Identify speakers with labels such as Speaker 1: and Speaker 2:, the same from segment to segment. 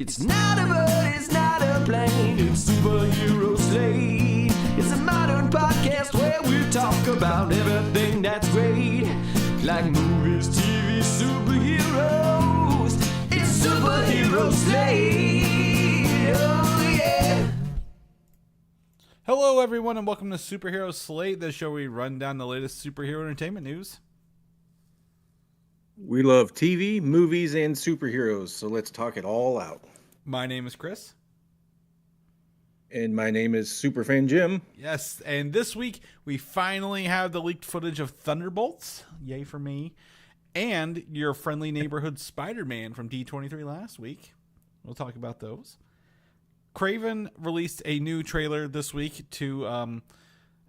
Speaker 1: It's not a bird, it's not a plane, it's Superhero Slate. It's a modern podcast where we talk about everything that's great, like movies, TV, superheroes. It's Superhero Slate, oh yeah.
Speaker 2: Hello everyone and welcome to Superhero Slate, the show where we run down the latest superhero entertainment news.
Speaker 3: We love TV, movies, and superheroes, so let's talk it all out.
Speaker 2: My name is Chris.
Speaker 3: And my name is Superfan Jim.
Speaker 2: Yes, and this week we finally have the leaked footage of Thunderbolts, yay for me, and your friendly neighborhood Spider-Man from D23 last week. We'll talk about those. Kraven released a new trailer this week to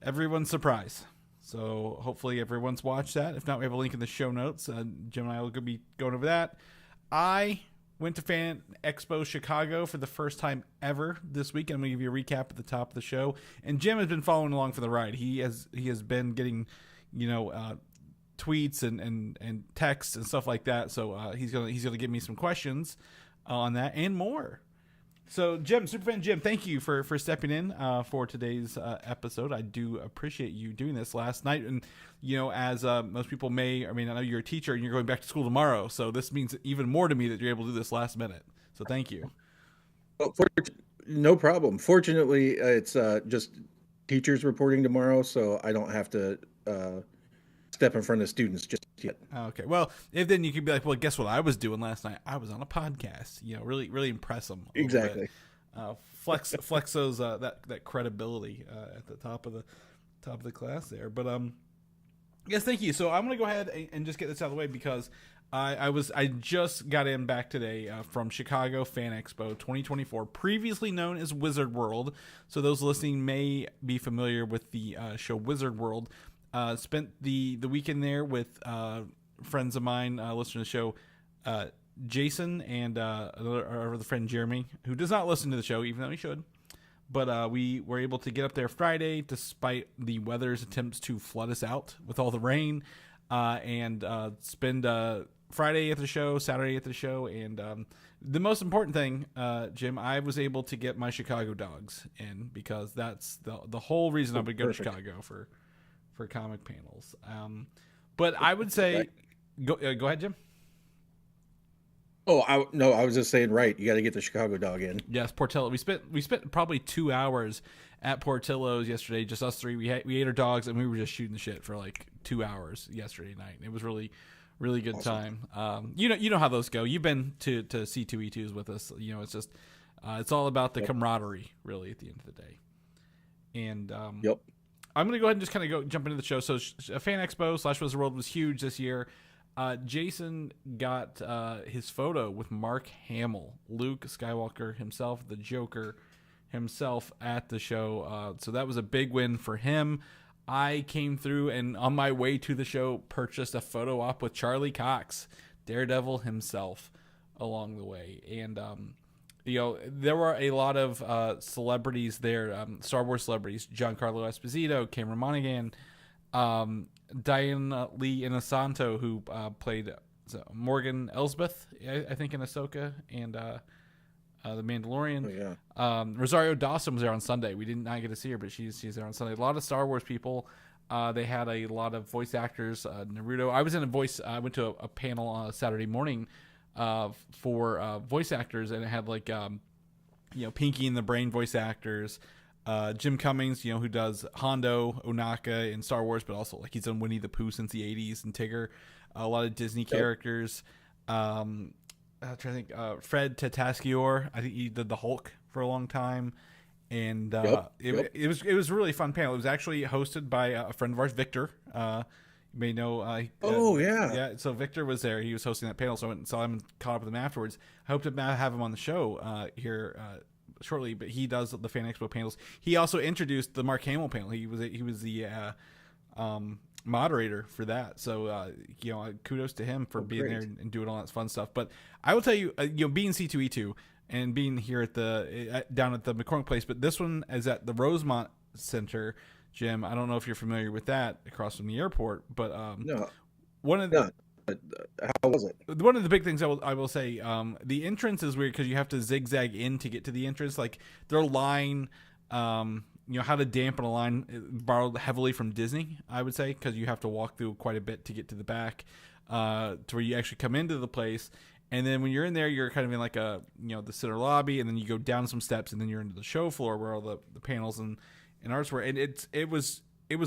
Speaker 2: everyone's surprise. So hopefully everyone's watched that. If not, we have a link in the show notes. Jim and I will be going over that. I went to Fan Expo Chicago for the first time ever this week. I'm going to give you a recap at the top of the show. And Jim has been following along for the ride. He has been getting, tweets and texts and stuff like that. So he's gonna give me some questions on that and more. So, Jim, Superfan Jim, thank you for stepping in for today's episode. I do appreciate you doing this last night. And, as most people may or may not know, you're a teacher and you're going back to school tomorrow. So this means even more to me that you're able to do this last minute. So thank you.
Speaker 3: Well, no problem. Fortunately, it's just teachers reporting tomorrow, so I don't have to step in front of students just yet.
Speaker 2: Okay. Well, if then you could be like, well, guess what I was doing last night? I was on a podcast. Really, really impress them.
Speaker 3: Exactly.
Speaker 2: Flex those that credibility at the top of the class there. But yes, thank you. So I'm gonna go ahead and just get this out of the way because I just got back today from Chicago Fan Expo 2024, previously known as Wizard World. So those listening may be familiar with the show Wizard World. Spent the weekend there with friends of mine, listening to the show, Jason and our other friend Jeremy, who does not listen to the show, even though he should. But we were able to get up there Friday, despite the weather's attempts to flood us out with all the rain, and spend Friday at the show, Saturday at the show, and the most important thing, Jim, I was able to get my Chicago dogs in because that's the whole reason I would go to Chicago for comic panels. But I would say, go ahead, Jim.
Speaker 3: Oh, I was just saying, right. You got to get the Chicago dog in.
Speaker 2: Yes, Portillo. We spent probably 2 hours at Portillo's yesterday, just us three. We ate our dogs and we were just shooting the shit for like 2 hours yesterday night. It was really, really good time. You know how those go. You've been to C2E2s with us. It's just, it's all about the camaraderie, really, at the end of the day. And
Speaker 3: yep.
Speaker 2: I'm going to go ahead and just kind of jump into the show. So Fan Expo / Wizard World was huge this year. Jason got his photo with Mark Hamill, Luke Skywalker himself, the Joker himself at the show. So that was a big win for him. I came through and on my way to the show purchased a photo op with Charlie Cox, Daredevil himself, along the way. And there were a lot of celebrities there, Star Wars celebrities, Giancarlo Esposito, Cameron Monaghan, Diane Lee Inosanto, who played Morgan Elsbeth, I think, in Ahsoka, and The Mandalorian.
Speaker 3: Oh, yeah.
Speaker 2: Rosario Dawson was there on Sunday. We did not get to see her, but she's there on Sunday. A lot of Star Wars people. They had a lot of voice actors. Naruto. I was in I went to a panel on Saturday morning for voice actors, and it had like Pinky and the Brain voice actors, Jim Cummings, who does Hondo Ohnaka in Star Wars, but also like he's done Winnie the Pooh since the 80s and Tigger, a lot of Disney characters. I'm trying to think, Fred Tatasciore, I think he did the Hulk for a long time, and it was a really fun panel. It was actually hosted by a friend of ours, Victor. You may know. Yeah. So Victor was there. He was hosting that panel. So I went and saw him and caught up with him afterwards. I hope to have him on the show here shortly. But he does the Fan Expo panels. He also introduced the Mark Hamill panel. He was the moderator for that. So kudos to him for being there and doing all that fun stuff. But I will tell you, being C2E2 and being here at down at the McCormick Place, but this one is at the Rosemont Center. Jim, I don't know if you're familiar with that across from the airport, but
Speaker 3: no.
Speaker 2: One of the
Speaker 3: how was it?
Speaker 2: One of the big things I will say, the entrance is weird because you have to zigzag in to get to the entrance. Like their line, how to dampen a line borrowed heavily from Disney, I would say, because you have to walk through quite a bit to get to the back, to where you actually come into the place. And then when you're in there, you're kind of in like the center lobby, and then you go down some steps, and then you're into the show floor where all the panels and arts were. And it was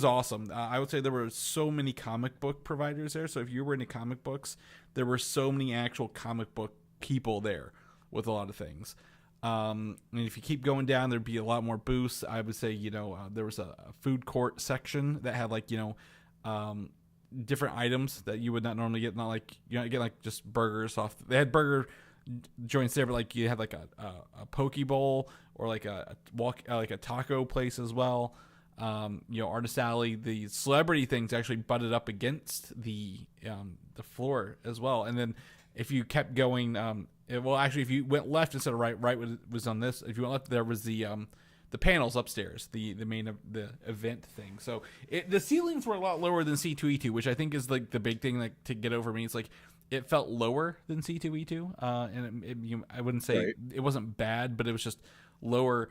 Speaker 2: awesome. I would say there were so many comic book providers there. So if you were into comic books, there were so many actual comic book people there with a lot of things. And if you keep going down, there'd be a lot more booths. I would say, there was a food court section that had different items that you would not normally get. Not like, get like just burgers off. They had burger joints there, but like you had like a poke bowl or like a taco place as well. Artist Alley, the celebrity things actually butted up against the floor as well. And then if you kept going, if you went left instead of right was on this. If you went left, there was the panels upstairs, the main the event thing. So the ceilings were a lot lower than C2E2, which I think is like the big thing like to get over me. It's like it felt lower than C2E2, and I wouldn't say it wasn't bad, but it was just lower.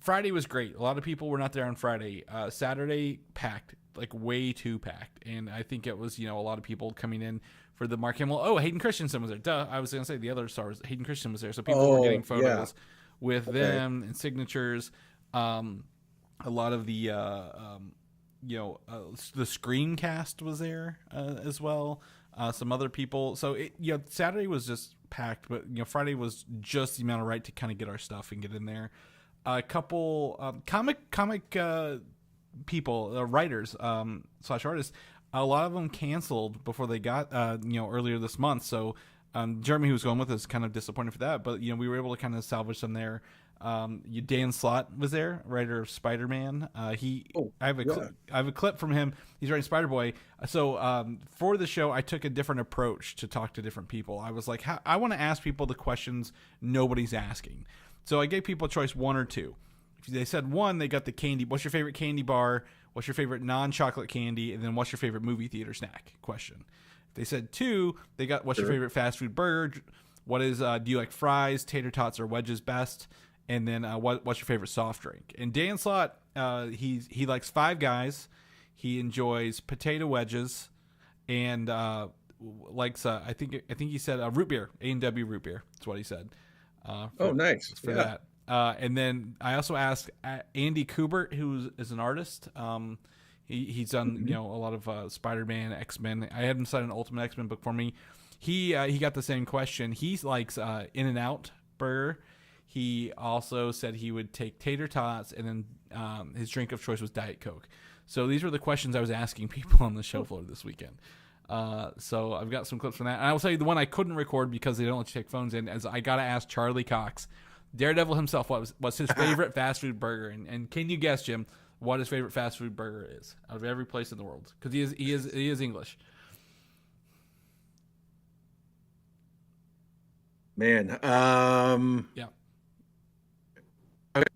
Speaker 2: Friday was great. A lot of people were not there on Friday. Saturday packed, like way too packed, and I think it was a lot of people coming in for the Mark Hamill. Oh, Hayden Christensen was there. Duh, I was gonna say the other stars. Hayden Christensen was there, so people were getting photos with them and signatures. A lot of the the screencast was there as well. Some other people. So Saturday was just packed, but Friday was just the amount of right to kind of get our stuff and get in there. A couple comic people, writers / artists. A lot of them canceled before they got earlier this month. So Jeremy, who was going with us, kind of disappointed for that. But we were able to kind of salvage them there. Dan Slott was there, writer of Spider-Man. I have a clip from him. He's writing Spider-Boy. So for the show, I took a different approach to talk to different people. I was like, I want to ask people the questions nobody's asking. So I gave people a choice, one or two. If they said one, they got the candy. What's your favorite candy bar? What's your favorite non-chocolate candy? And then what's your favorite movie theater snack? Question. If they said two, they got what's your favorite fast food burger? What is do you like fries, tater tots, or wedges best? And then what's your favorite soft drink? And Dan Slott, he likes Five Guys. He enjoys potato wedges, and likes I think he said root beer, A&W root beer. That's what he said.
Speaker 3: Nice
Speaker 2: for that. And then I also asked Andy Kubert, who is an artist. He's done a lot of Spider-Man, X-Men. I had him sign an Ultimate X-Men book for me. He got the same question. He likes In-N-Out burger. He also said he would take tater tots, and then his drink of choice was Diet Coke. So these were the questions I was asking people on the show floor this weekend. So I've got some clips from that. And I will tell you the one I couldn't record because they don't let you take phones in, as I got to ask Charlie Cox, Daredevil himself, what's his favorite fast food burger. And can you guess, Jim, what his favorite fast food burger is out of every place in the world? Because he is English.
Speaker 3: Man,
Speaker 2: yeah.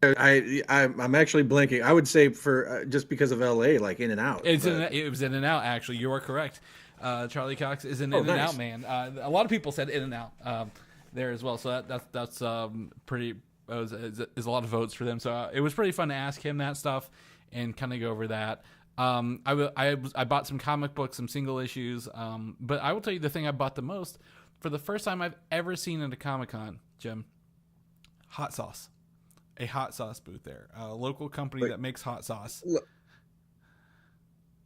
Speaker 3: I'm actually blanking. I would say for just because of LA, like In-N-Out.
Speaker 2: It was In-N-Out, actually. You are correct. Charlie Cox is an In-N-Out man. A lot of people said In-N-Out there as well. So that's pretty is a lot of votes for them. So it was pretty fun to ask him that stuff and kind of go over that. I bought some comic books, some single issues. But I will tell you the thing I bought the most for the first time I've ever seen at a Comic-Con, Jim. Hot sauce. A hot sauce booth there. A local company that makes hot sauce.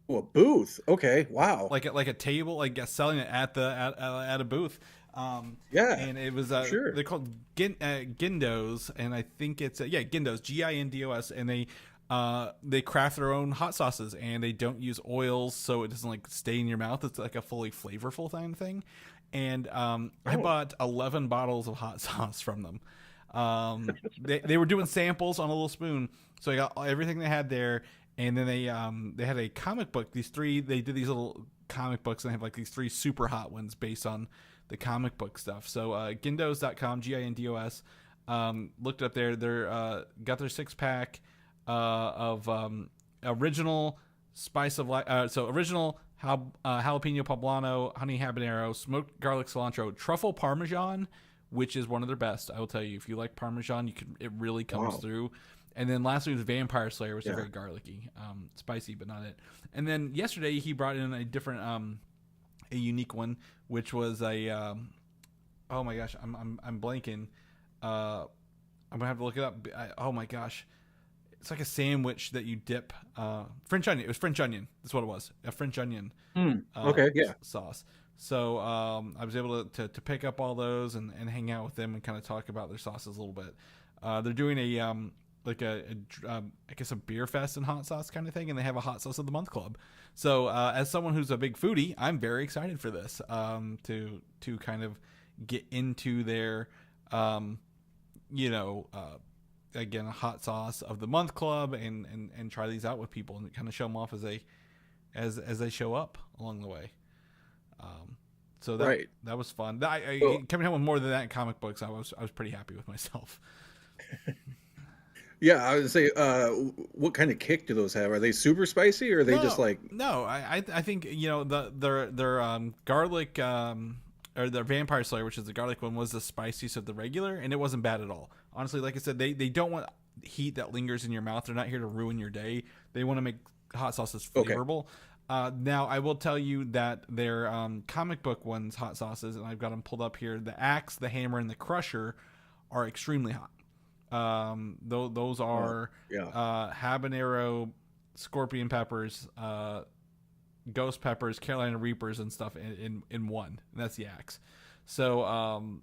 Speaker 3: Oh, a booth. Okay. Wow.
Speaker 2: Like a table, like selling it at a booth. And it was
Speaker 3: sure.
Speaker 2: They're called Gindos, and I think it's Gindos, Gindos, and they craft their own hot sauces, and they don't use oils, so it doesn't like stay in your mouth. It's like a fully flavorful thing. And I bought 11 bottles of hot sauce from them. They were doing samples on a little spoon, so I got everything they had there. And then they had a comic book. They did these little comic books, and they have like these 3 super hot ones based on the comic book stuff. So Gindos.com, Gindos, looked up there. They're got their 6-pack of original Spice of Life. So original jalapeno poblano, honey habanero, smoked garlic cilantro, truffle parmesan, which is one of their best. I will tell you, if you like parmesan, it really comes through. And then lastly was Vampire Slayer, which is very garlicky, spicy, but not it. And then yesterday he brought in a different, a unique one, which was a, oh my gosh, I'm blanking. I'm gonna have to look it up. Oh my gosh, it's like a sandwich that you dip French onion. It was French onion. That's what it was. A French onion. Sauce. So I was able to pick up all those and hang out with them and kind of talk about their sauces a little bit. They're doing a I guess a beer fest and hot sauce kind of thing, and they have a hot sauce of the month club. So as someone who's a big foodie, I'm very excited for this to kind of get into their again, a hot sauce of the month club and try these out with people and kind of show them off as they show up along the way. So that was fun. Coming home with more than that in comic books, I was pretty happy with myself.
Speaker 3: Yeah, I would say, what kind of kick do those have? Are they super spicy, or are they just like?
Speaker 2: No, I think their garlic or their Vampire Slayer, which is the garlic one, was the spiciest of the regular, and it wasn't bad at all. Honestly, like I said, they don't want heat that lingers in your mouth. They're not here to ruin your day. They want to make hot sauces flavorful. Now, I will tell you that their comic book ones, hot sauces, and I've got them pulled up here. The Axe, the Hammer, and the Crusher are extremely hot. Those are habanero, scorpion peppers, ghost peppers, Carolina Reapers, and stuff in one. And that's the Axe. So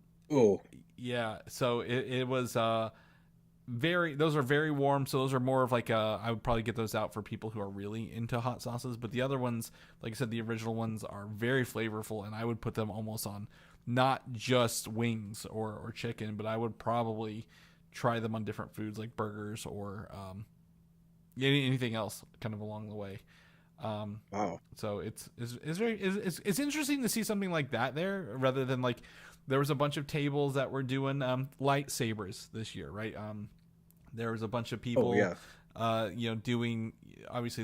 Speaker 2: so it was those are very warm. So those are more of like I would probably get those out for people who are really into hot sauces. But the other ones, like I said, the original ones are very flavorful, and I would put them almost on not just wings or chicken, but I would probably try them on different foods like burgers or anything else kind of along the way.
Speaker 3: Wow.
Speaker 2: So it's interesting to see something like that there, rather than like there was a bunch of tables that were doing lightsabers this year, right? There was a bunch of people doing, obviously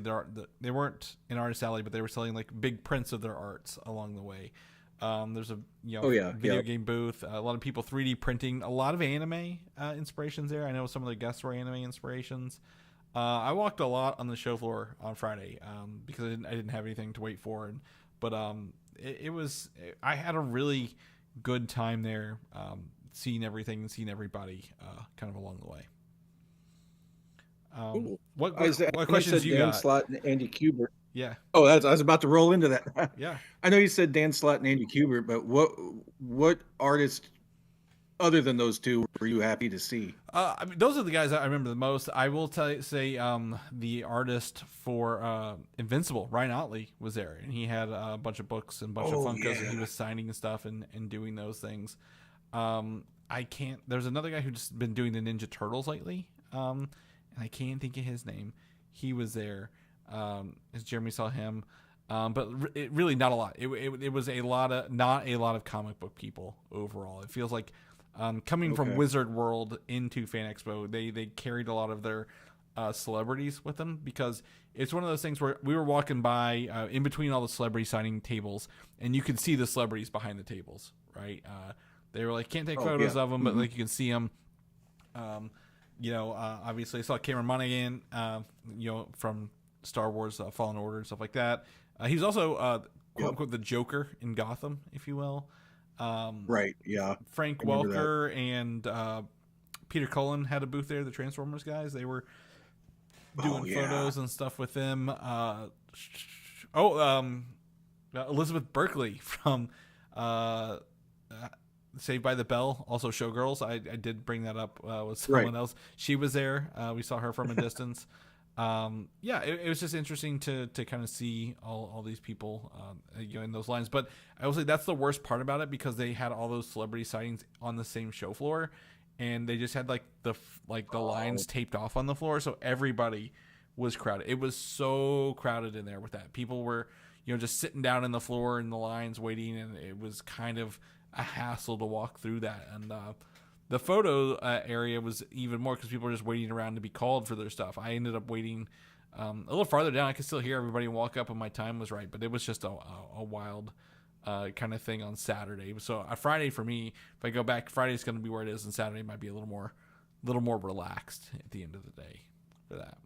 Speaker 2: they weren't in Artist Alley, but they were selling like big prints of their arts along the way. There's a video game booth, a lot of people 3D printing, a lot of anime inspirations there. I know some of the guests were anime inspirations. I walked a lot on the show floor on Friday because I didn't have anything to wait for, but I had a really good time there, seeing everything and seeing everybody kind of along the way. What questions you got? Dan
Speaker 3: Slott and Andy Kubert.
Speaker 2: Yeah.
Speaker 3: Oh, I was about to roll into that.
Speaker 2: Yeah.
Speaker 3: I know you said Dan Slott and Andy Kubert, but what artists other than those two were you happy to see?
Speaker 2: I mean, those are the guys I remember the most. I will say the artist for Invincible, Ryan Otley, was there, and he had a bunch of books and a bunch of Funkos that he was signing and stuff and doing those things. There's another guy who's just been doing the Ninja Turtles lately, and I can't think of his name. He was there. As Jeremy saw him, but it really not a lot. It was not a lot of comic book people overall. It feels like coming from Wizard World into Fan Expo, they carried a lot of their celebrities with them, because it's one of those things where we were walking by in between all the celebrity signing tables, and you could see the celebrities behind the tables, right? They were like, can't take photos of them, but like you can see them. Obviously I saw Cameron Monaghan, from Star Wars Fallen Order and stuff like that. He was also quote unquote the Joker in Gotham, if you will.
Speaker 3: Right, yeah.
Speaker 2: Frank Welker and Peter Cullen had a booth there, the Transformers guys. They were doing photos and stuff with them. Elizabeth Berkley from Saved by the Bell, also Showgirls. I did bring that up with someone else. She was there. We saw her from a distance. It was just interesting to kind of see all these people in those lines. But I will say that's the worst part about it, because they had all those celebrity sightings on the same show floor, and they just had the lines taped off on the floor, so everybody was crowded. It was so crowded in there with that. People were just sitting down in the floor in the lines waiting, and it was kind of a hassle to walk through that. And the photo area was even more, because people were just waiting around to be called for their stuff. I ended up waiting A little farther down, I could still hear everybody walk up, and my time was right, but it was just a wild kind of thing on Saturday. So Friday for me, if I go back, Friday's going to be where it is, and Saturday might be a little more relaxed at the end of the day for that.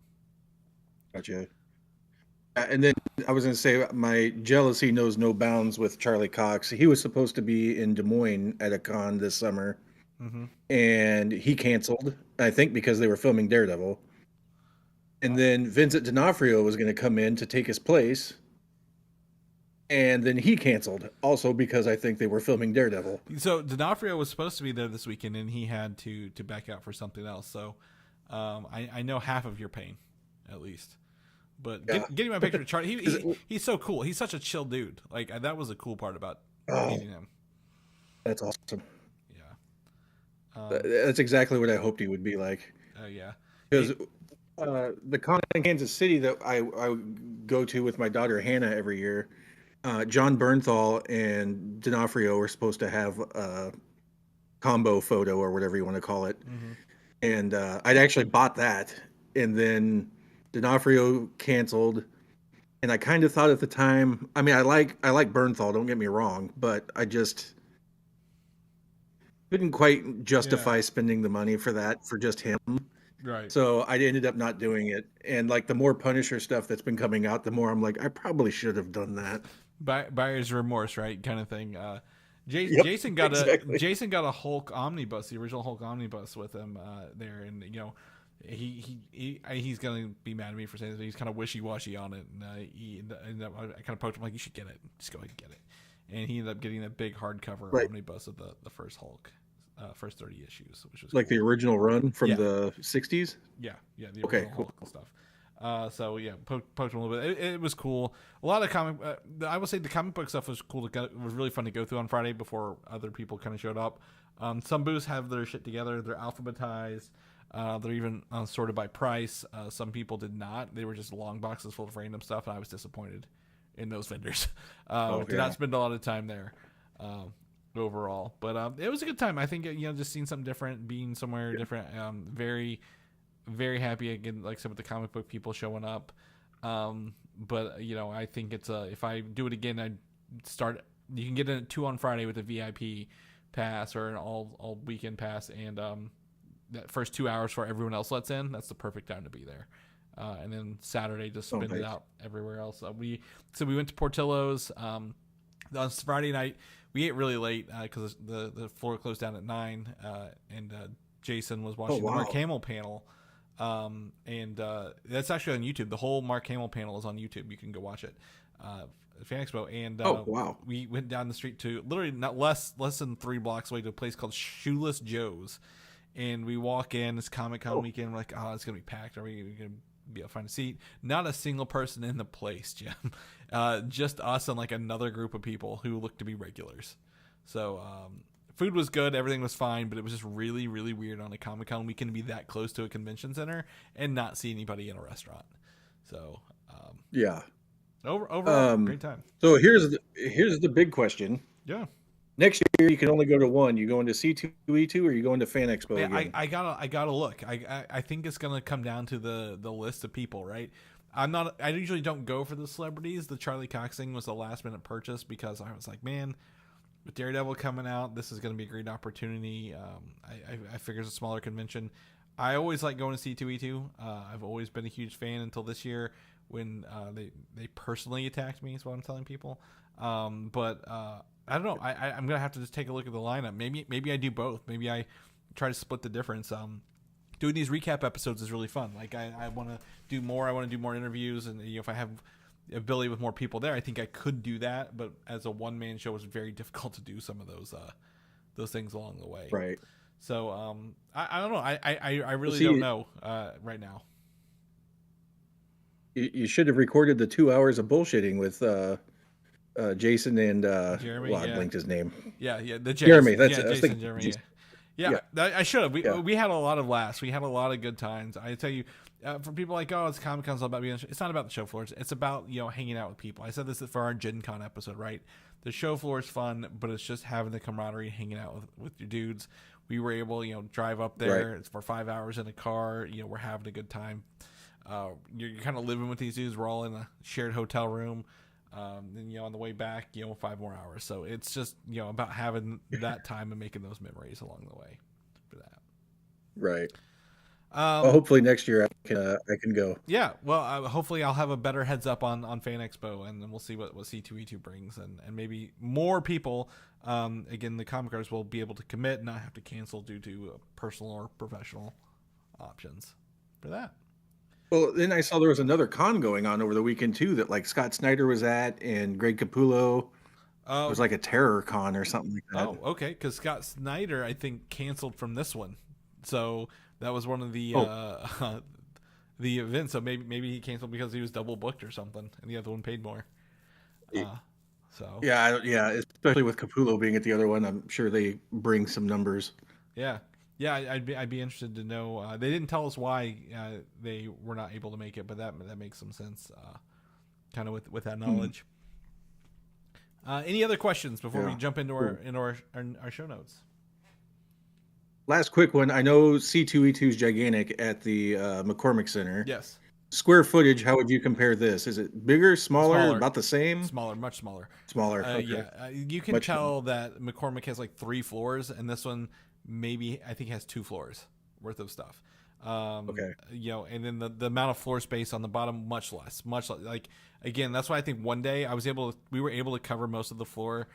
Speaker 3: Gotcha. And then I was going to say my jealousy knows no bounds with Charlie Cox. He was supposed to be in Des Moines at a con this summer, and he canceled, I think because they were filming Daredevil. And then Vincent D'Onofrio was going to come in to take his place, and then he canceled, also because I think they were filming Daredevil.
Speaker 2: So D'Onofrio was supposed to be there this weekend, and he had to back out for something else. So I know half of your pain, at least. But getting my picture with Charlie, he's so cool. He's such a chill dude. Like, that was a cool part about meeting him.
Speaker 3: That's awesome.
Speaker 2: Yeah.
Speaker 3: That's exactly what I hoped he would be like.
Speaker 2: Oh, yeah.
Speaker 3: Because the con in Kansas City that I go to with my daughter Hannah every year, John Bernthal and D'Onofrio were supposed to have a combo photo or whatever you want to call it. And I'd actually bought that. And then D'Onofrio canceled, and I kind of thought at the time, I mean, I like Bernthal, don't get me wrong, but I just couldn't quite justify spending the money for just him.
Speaker 2: Right.
Speaker 3: So I ended up not doing it. And like the more Punisher stuff that's been coming out, the more I'm like, I probably should have done that.
Speaker 2: Buyer's remorse, right? Kind of thing. Jason got a Hulk omnibus, the original Hulk omnibus with him there, and he's gonna be mad at me for saying this, but he's kind of wishy-washy on it, and I kind of poked him like, you should get it, just go ahead and get it, and he ended up getting a big hardcover omnibus of the first Hulk, first 30 issues, which was
Speaker 3: like
Speaker 2: cool.
Speaker 3: the original run from the 60s.
Speaker 2: The original Hulk and stuff. So yeah, poked him a little bit. It was cool. A lot of I will say the comic book stuff was cool. It was really fun to go through on Friday before other people kind of showed up. Some booths have their shit together. They're alphabetized. They're even sorted by price. Some people did not. They were just long boxes full of random stuff, and I was disappointed in those vendors. Did not spend a lot of time there overall. But it was a good time. I think, just seeing something different, being somewhere different. Very, very happy again, like I said, with the comic book people showing up. But, I think it's if I do it again, I'd start. You can get in at 2 on Friday with a VIP pass or an all weekend pass, and that first 2 hours before everyone else lets in, that's the perfect time to be there. And then Saturday, just spin it out everywhere else. We went to Portillo's on Friday night. We ate really late because the floor closed down at 9, and Jason was watching the Mark Hamill panel. And that's actually on YouTube. The whole Mark Hamill panel is on YouTube. You can go watch it. Fan Expo, and we went down the street to literally not less than 3 blocks away to a place called Shoeless Joe's. And we walk in, it's Comic-Con weekend. We're like, it's going to be packed. Are we going to be able to find a seat? Not a single person in the place, Jim. Just us and like another group of people who looked to be regulars. So food was good. Everything was fine. But it was just really, really weird on a Comic-Con weekend to be that close to a convention center and not see anybody in a restaurant. So, overall, great time.
Speaker 3: So here's the big question.
Speaker 2: Yeah.
Speaker 3: Next year, you can only go to one. You going to C2E2 or you going to Fan Expo again?
Speaker 2: I gotta look. I think it's gonna come down to the list of people, right? I usually don't go for the celebrities. The Charlie Cox thing was a last minute purchase because I was like, man, with Daredevil coming out, this is gonna be a great opportunity. I figure it's a smaller convention. I always like going to C2E2. I've always been a huge fan until this year when they personally attacked me. Is what I'm telling people. I don't know. I'm gonna have to just take a look at the lineup. Maybe I do both. Maybe I try to split the difference. Doing these recap episodes is really fun. Like I want to do more. I want to do more interviews, and if I have the ability with more people there, I think I could do that. But as a one-man show, it's very difficult to do some of those things along the way.
Speaker 3: Right.
Speaker 2: So I don't know. I really don't know right now.
Speaker 3: You should have recorded the 2 hours of bullshitting with Jason and
Speaker 2: Jeremy.
Speaker 3: I blinked his name.
Speaker 2: Yeah, the
Speaker 3: Jeremy. That's
Speaker 2: Jason, Jeremy. Yeah, I should have. We had a lot of laughs. We had a lot of good times. I tell you, for people like, it's Comic-Con's all about being. It's not about the show floors. It's about hanging out with people. I said this for our Gen Con episode, right? The show floor is fun, but it's just having the camaraderie, hanging out with your dudes. We were able, drive up there. Right. It's for 5 hours in a car. We're having a good time. you're kind of living with these dudes. We're all in a shared hotel room. And on the way back, 5 more hours. So it's just about having that time and making those memories along the way for that.
Speaker 3: Right. Well, hopefully next year I can go.
Speaker 2: Yeah. Well, hopefully I'll have a better heads up on Fan Expo, and then we'll see what C2E2 brings, and maybe more people. Again, the comic artists will be able to commit and not have to cancel due to personal or professional options for that.
Speaker 3: Well, then I saw there was another con going on over the weekend too that like Scott Snyder was at and Greg Capullo. It was like a terror con or something like that.
Speaker 2: Oh, okay. Because Scott Snyder, I think, canceled from this one, so that was one of the the events. So maybe he canceled because he was double booked or something, and the other one paid more. So
Speaker 3: yeah, especially with Capullo being at the other one, I'm sure they bring some numbers.
Speaker 2: Yeah. Yeah, I'd be interested to know. They didn't tell us why they were not able to make it, but that makes some sense, kind of with that knowledge. Any other questions before we jump into our show notes?
Speaker 3: Last quick one. I know C2E2 is gigantic at the McCormick Center.
Speaker 2: Yes.
Speaker 3: Square footage, how would you compare this? Is it bigger, smaller, about the same?
Speaker 2: Smaller, much smaller.
Speaker 3: Smaller. Okay.
Speaker 2: Yeah, you can tell that McCormick has like 3 floors, and this one maybe I think has 2 floors worth of stuff. Okay. And then the amount of floor space on the bottom much less. Like again, that's why I think one day we were able to cover most of the floor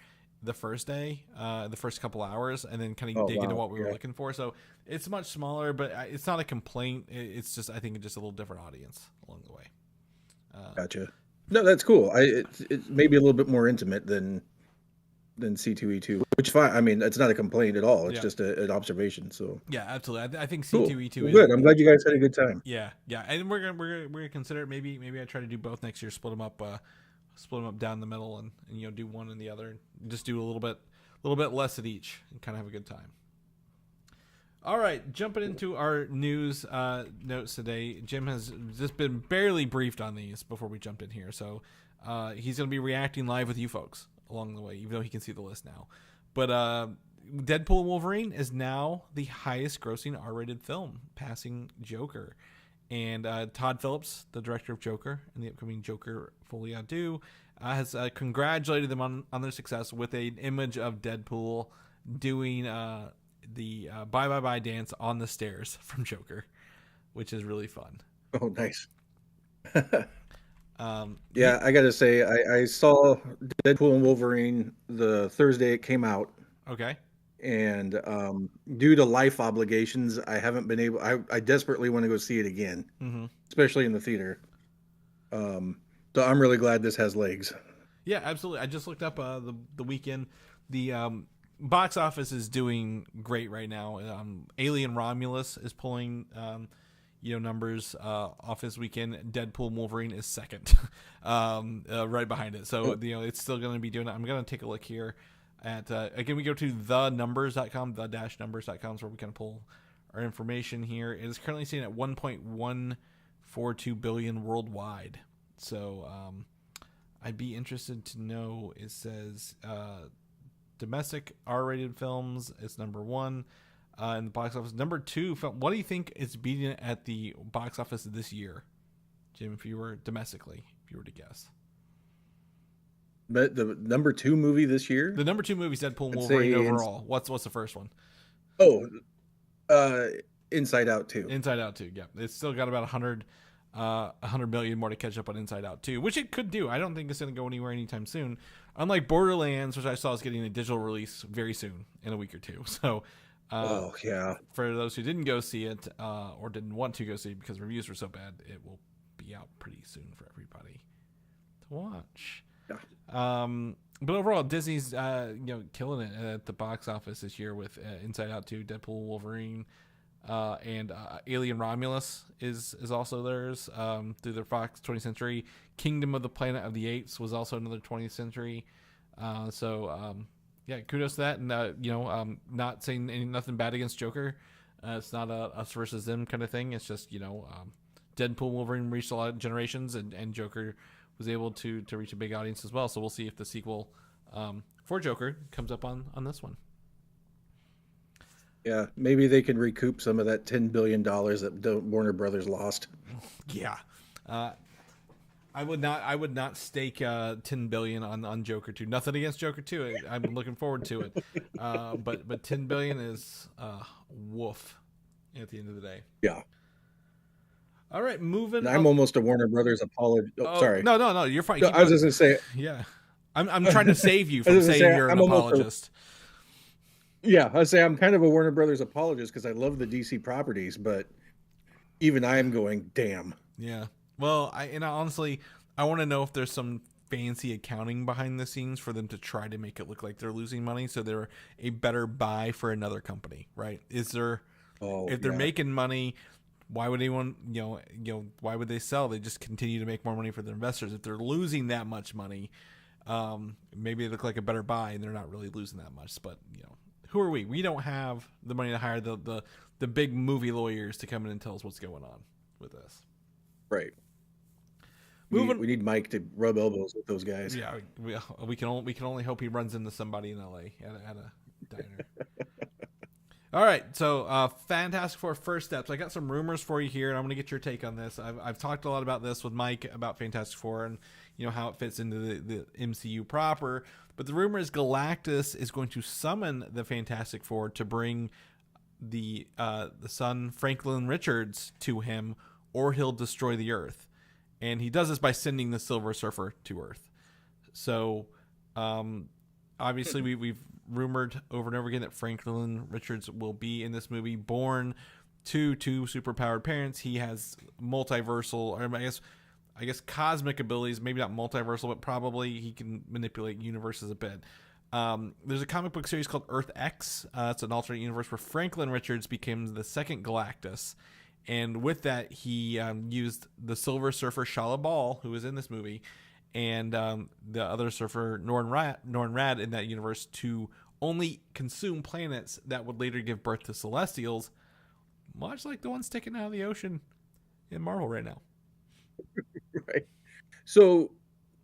Speaker 2: the first day, the first couple hours, and then kind of dig into what we were looking for. So it's much smaller, but it's not a complaint. It's just I think it's just a little different audience along the way.
Speaker 3: Gotcha. No, that's cool. It may be a little bit more intimate than C2E2, which fine. I mean, it's not a complaint at all. It's just an observation. So
Speaker 2: yeah, absolutely. I think C2E2 is
Speaker 3: good. I'm glad you guys had a good time.
Speaker 2: Yeah, and we're gonna consider it. Maybe I try to do both next year. Split them up down the middle, and do one and the other. And just do a little bit less at each, and kind of have a good time. All right, jumping into our news notes today. Jim has just been barely briefed on these before we jumped in here, so he's going to be reacting live with you folks along the way, even though he can see the list now. But Deadpool Wolverine is now the highest grossing R-rated film, passing Joker. And Todd Phillips, the director of Joker and the upcoming Joker Folie à Deux, has congratulated them on their success with an image of Deadpool doing the Bye Bye Bye dance on the stairs from Joker, which is really fun.
Speaker 3: Oh, nice. Yeah, I gotta say, I saw Deadpool and Wolverine the Thursday it came out.
Speaker 2: Okay.
Speaker 3: And due to life obligations, I haven't been able. I desperately want to go see it again, especially in the theater. So I'm really glad this has legs.
Speaker 2: Yeah, absolutely. I just looked up the weekend. The box office is doing great right now. Alien Romulus is pulling numbers off this weekend. Deadpool Wolverine is second, right behind it. So it's still going to be doing it. I'm going to take a look here at again. We go to thenumbers.com, the-numbers.com is where we can pull our information here. It is currently sitting at 1.142 billion worldwide. So I'd be interested to know. It says domestic R-rated films is number 1 in the box office. Number 2 film. What do you think is beating it at the box office this year, Jim? If you were to guess,
Speaker 3: but the number 2 movie this year.
Speaker 2: The number 2 movie is Deadpool and Wolverine overall. What's the first one?
Speaker 3: Oh, Inside Out 2.
Speaker 2: Inside Out 2. Yeah, it's still got about 100 million more to catch up on Inside Out 2, which it could do. I don't think it's going to go anywhere anytime soon. Unlike Borderlands, which I saw is getting a digital release very soon, in a week or two. So, for those who didn't go see it or didn't want to go see it because reviews were so bad, it will be out pretty soon for everybody to watch. Yeah. But overall, Disney's killing it at the box office this year with Inside Out 2, Deadpool, Wolverine. And Alien Romulus is also theirs through their Fox 20th Century. Kingdom of the Planet of the Apes was also another 20th Century. Kudos to that. And not saying nothing bad against Joker. It's not a us versus them kind of thing. It's just Deadpool, Wolverine reached a lot of generations, and Joker was able to reach a big audience as well. So we'll see if the sequel for Joker comes up on this one.
Speaker 3: Yeah, maybe they can recoup some of that $10 billion that Warner Brothers lost.
Speaker 2: Yeah. Uh, I would not stake 10 billion on Joker 2. Nothing against Joker 2. I'm looking forward to it. But 10 billion is woof at the end of the day.
Speaker 3: Yeah.
Speaker 2: All right, moving.
Speaker 3: And I'm almost a Warner Brothers apology. Oh, sorry.
Speaker 2: No, you're fine.
Speaker 3: No, I was just gonna say.
Speaker 2: Yeah, I'm trying to save you from
Speaker 3: I was gonna
Speaker 2: saying
Speaker 3: say,
Speaker 2: you're an
Speaker 3: I'm almost
Speaker 2: apologist.
Speaker 3: Yeah, I say I'm kind of a Warner Brothers apologist because I love the DC properties, but even I am going, damn.
Speaker 2: Yeah. Well, honestly, I want to know if there's some fancy accounting behind the scenes for them to try to make it look like they're losing money, so they're a better buy for another company, right? Is there? If they're making money, why would anyone, why would they sell? They just continue to make more money for their investors. If they're losing that much money, maybe they look like a better buy, and they're not really losing that much. But who are we? We don't have the money to hire the big movie lawyers to come in and tell us what's going on with this.
Speaker 3: Right. We need Mike to rub elbows with those guys.
Speaker 2: Yeah, we can only hope he runs into somebody in LA at a diner. All right, so Fantastic Four first steps. I got some rumors for you here, and I'm going to get your take on this. I've talked a lot about this with Mike about Fantastic Four and how it fits into the MCU proper. But the rumor is Galactus is going to summon the Fantastic Four to bring the son Franklin Richards to him, or he'll destroy the Earth. And he does this by sending the Silver Surfer to Earth. So, obviously, we've rumored over and over again that Franklin Richards will be in this movie. Born to two superpowered parents, he has multiversal, or I guess cosmic abilities. Maybe not multiversal, but probably he can manipulate universes a bit. There's a comic book series called Earth X. It's an alternate universe where Franklin Richards became the second Galactus. And with that, he used the Silver Surfer Shala Ball, who is in this movie, and the other surfer, Norn Rad, in that universe, to only consume planets that would later give birth to Celestials, much like the one sticking out of the ocean in Marvel right now.
Speaker 3: Right. So,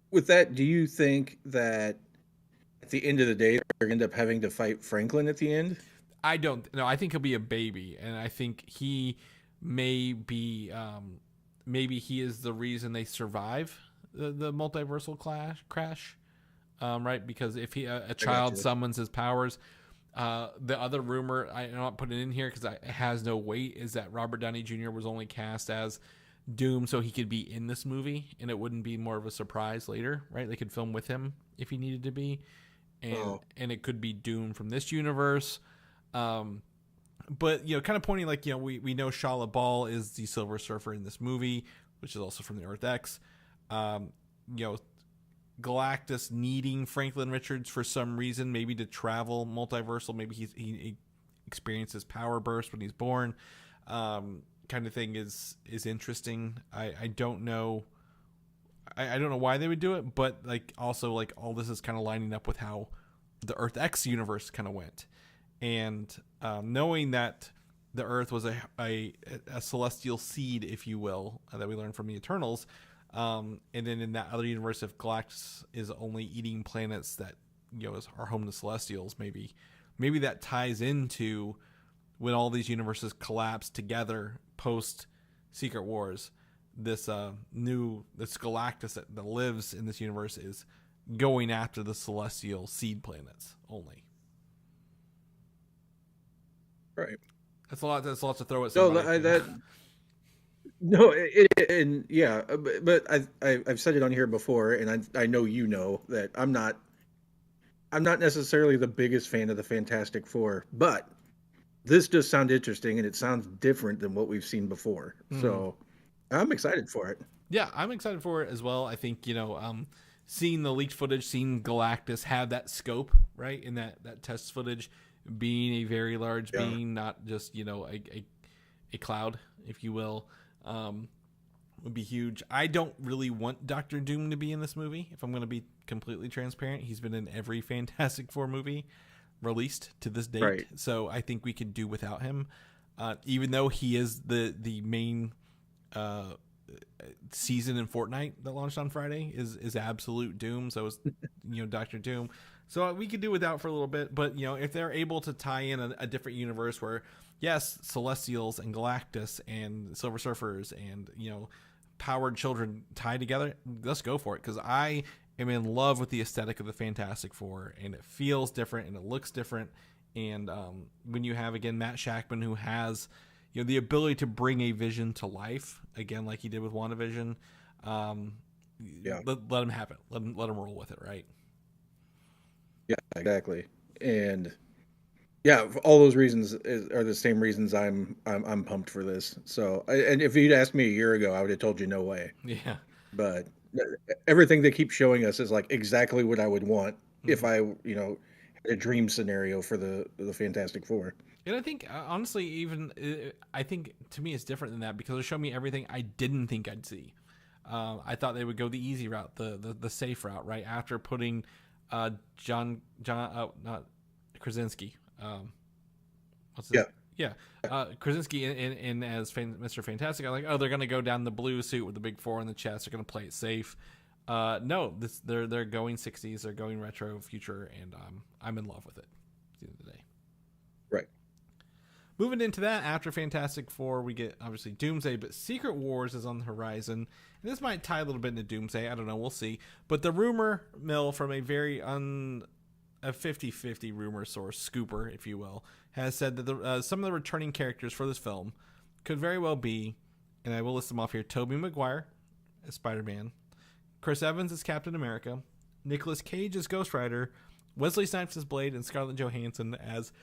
Speaker 3: with that, do you think that at the end of the day, they're going to end up having to fight Franklin at the end?
Speaker 2: I don't. No, I think he'll be a baby, and I think he may be maybe he is the reason they survive the multiversal crash, right? Because if a child summons his powers, the other rumor, I'm not putting it in here because it has no weight, is that Robert Downey Jr. was only cast as Doom so he could be in this movie, and it wouldn't be more of a surprise later, right? They could film with him if he needed to be, and it could be Doom from this universe. But kind of pointing like we know Shala Ball is the Silver Surfer in this movie, which is also from the Earth X. Galactus needing Franklin Richards for some reason, maybe to travel multiversal, maybe he experiences power burst when he's born, kind of thing is interesting. I don't know. I don't know why they would do it, but also all this is kind of lining up with how the Earth X universe kind of went. And knowing that the Earth was a celestial seed, if you will, that we learned from the Eternals, and then in that other universe, if Galactus is only eating planets that are home to Celestials, maybe that ties into when all these universes collapse together post Secret Wars. This Galactus that lives in this universe is going after the celestial seed planets only.
Speaker 3: Right.
Speaker 2: That's a lot to throw at somebody.
Speaker 3: But I've said it on here before, and I know that I'm not necessarily the biggest fan of the Fantastic Four, but this does sound interesting, and it sounds different than what we've seen before. Mm-hmm. So I'm excited for it.
Speaker 2: Yeah, I'm excited for it as well. I think seeing the leaked footage, seeing Galactus have that scope, right, in that test footage, being a very large being, not just a cloud, if you will, would be huge. I don't really want Doctor Doom to be in this movie, if I'm going to be completely transparent. He's been in every Fantastic Four movie released to this date, right. So I think we could do without him, even though he is the main season in Fortnite that launched on Friday is Absolute Doom. So is Doctor Doom. So we could do without for a little bit, but if they're able to tie in a different universe where, yes, Celestials and Galactus and Silver Surfers and powered children tie together, let's go for it, because I am in love with the aesthetic of the Fantastic Four, and it feels different and it looks different. And when you have, again, Matt Shakman, who has the ability to bring a vision to life, again, like he did with WandaVision, let him have it. Let him roll with it, right?
Speaker 3: Yeah, exactly. And yeah, all those reasons are the same reasons I'm pumped for this. So, and if you'd asked me a year ago, I would have told you no way.
Speaker 2: Yeah.
Speaker 3: But everything they keep showing us is like exactly what I would want if I, had a dream scenario for the Fantastic Four.
Speaker 2: And I think, honestly, I think to me it's different than that, because they show me everything I didn't think I'd see. I thought they would go the easy route, the safe route, right? After putting John not Krasinski. What's his Krasinski in as Mr. Fantastic. I'm like, oh, they're gonna go down the blue suit with the big 4 on the chest. They're gonna play it safe. No, they're going 60s. They're going retro future, and I'm in love with it. At the end of the day,
Speaker 3: right.
Speaker 2: Moving into that, after Fantastic Four, we get obviously Doomsday, but Secret Wars is on the horizon. And this might tie a little bit into Doomsday. I don't know. We'll see. But the rumor mill from a very a 50-50 rumor source, scooper, if you will, has said that some of the returning characters for this film could very well be, and I will list them off here, Tobey Maguire as Spider-Man, Chris Evans as Captain America, Nicolas Cage as Ghost Rider, Wesley Snipes as Blade, and Scarlett Johansson as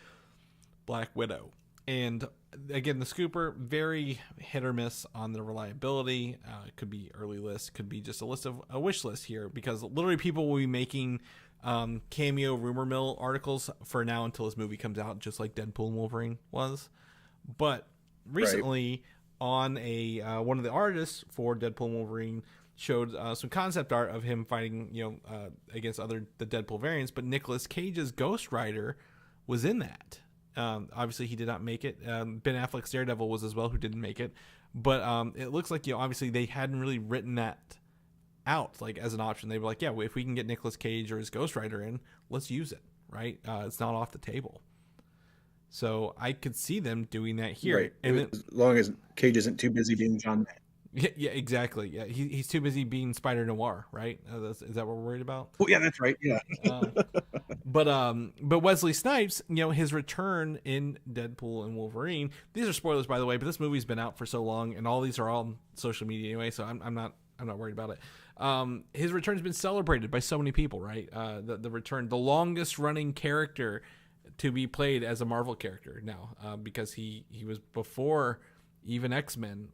Speaker 2: Black Widow. And again, the scooper, very hit or miss on the reliability. It could be early list, could be just a wish list here, because literally people will be making cameo rumor mill articles for now until this movie comes out, just like Deadpool and Wolverine was. But recently, on one of the artists for Deadpool and Wolverine showed some concept art of him fighting, against the Deadpool variants. But Nicolas Cage's Ghost Rider was in that. Obviously, he did not make it. Ben Affleck's Daredevil was as well, who didn't make it. But it looks like obviously they hadn't really written that out like as an option. They were like, yeah, if we can get Nicolas Cage or his Ghost Rider in, let's use it, right? It's not off the table. So I could see them doing that here,
Speaker 3: right.
Speaker 2: And then,
Speaker 3: as long as Cage isn't too busy being John.
Speaker 2: Yeah, exactly. Yeah, he's too busy being Spider Noir, right? Is that what we're worried about?
Speaker 3: Oh yeah, that's right. Yeah.
Speaker 2: But Wesley Snipes, his return in Deadpool and Wolverine. These are spoilers, by the way, but this movie's been out for so long, and all these are all on social media anyway, so I'm not worried about it. His return's been celebrated by so many people, right? The return, the longest running character to be played as a Marvel character now, because he was before even X-Men,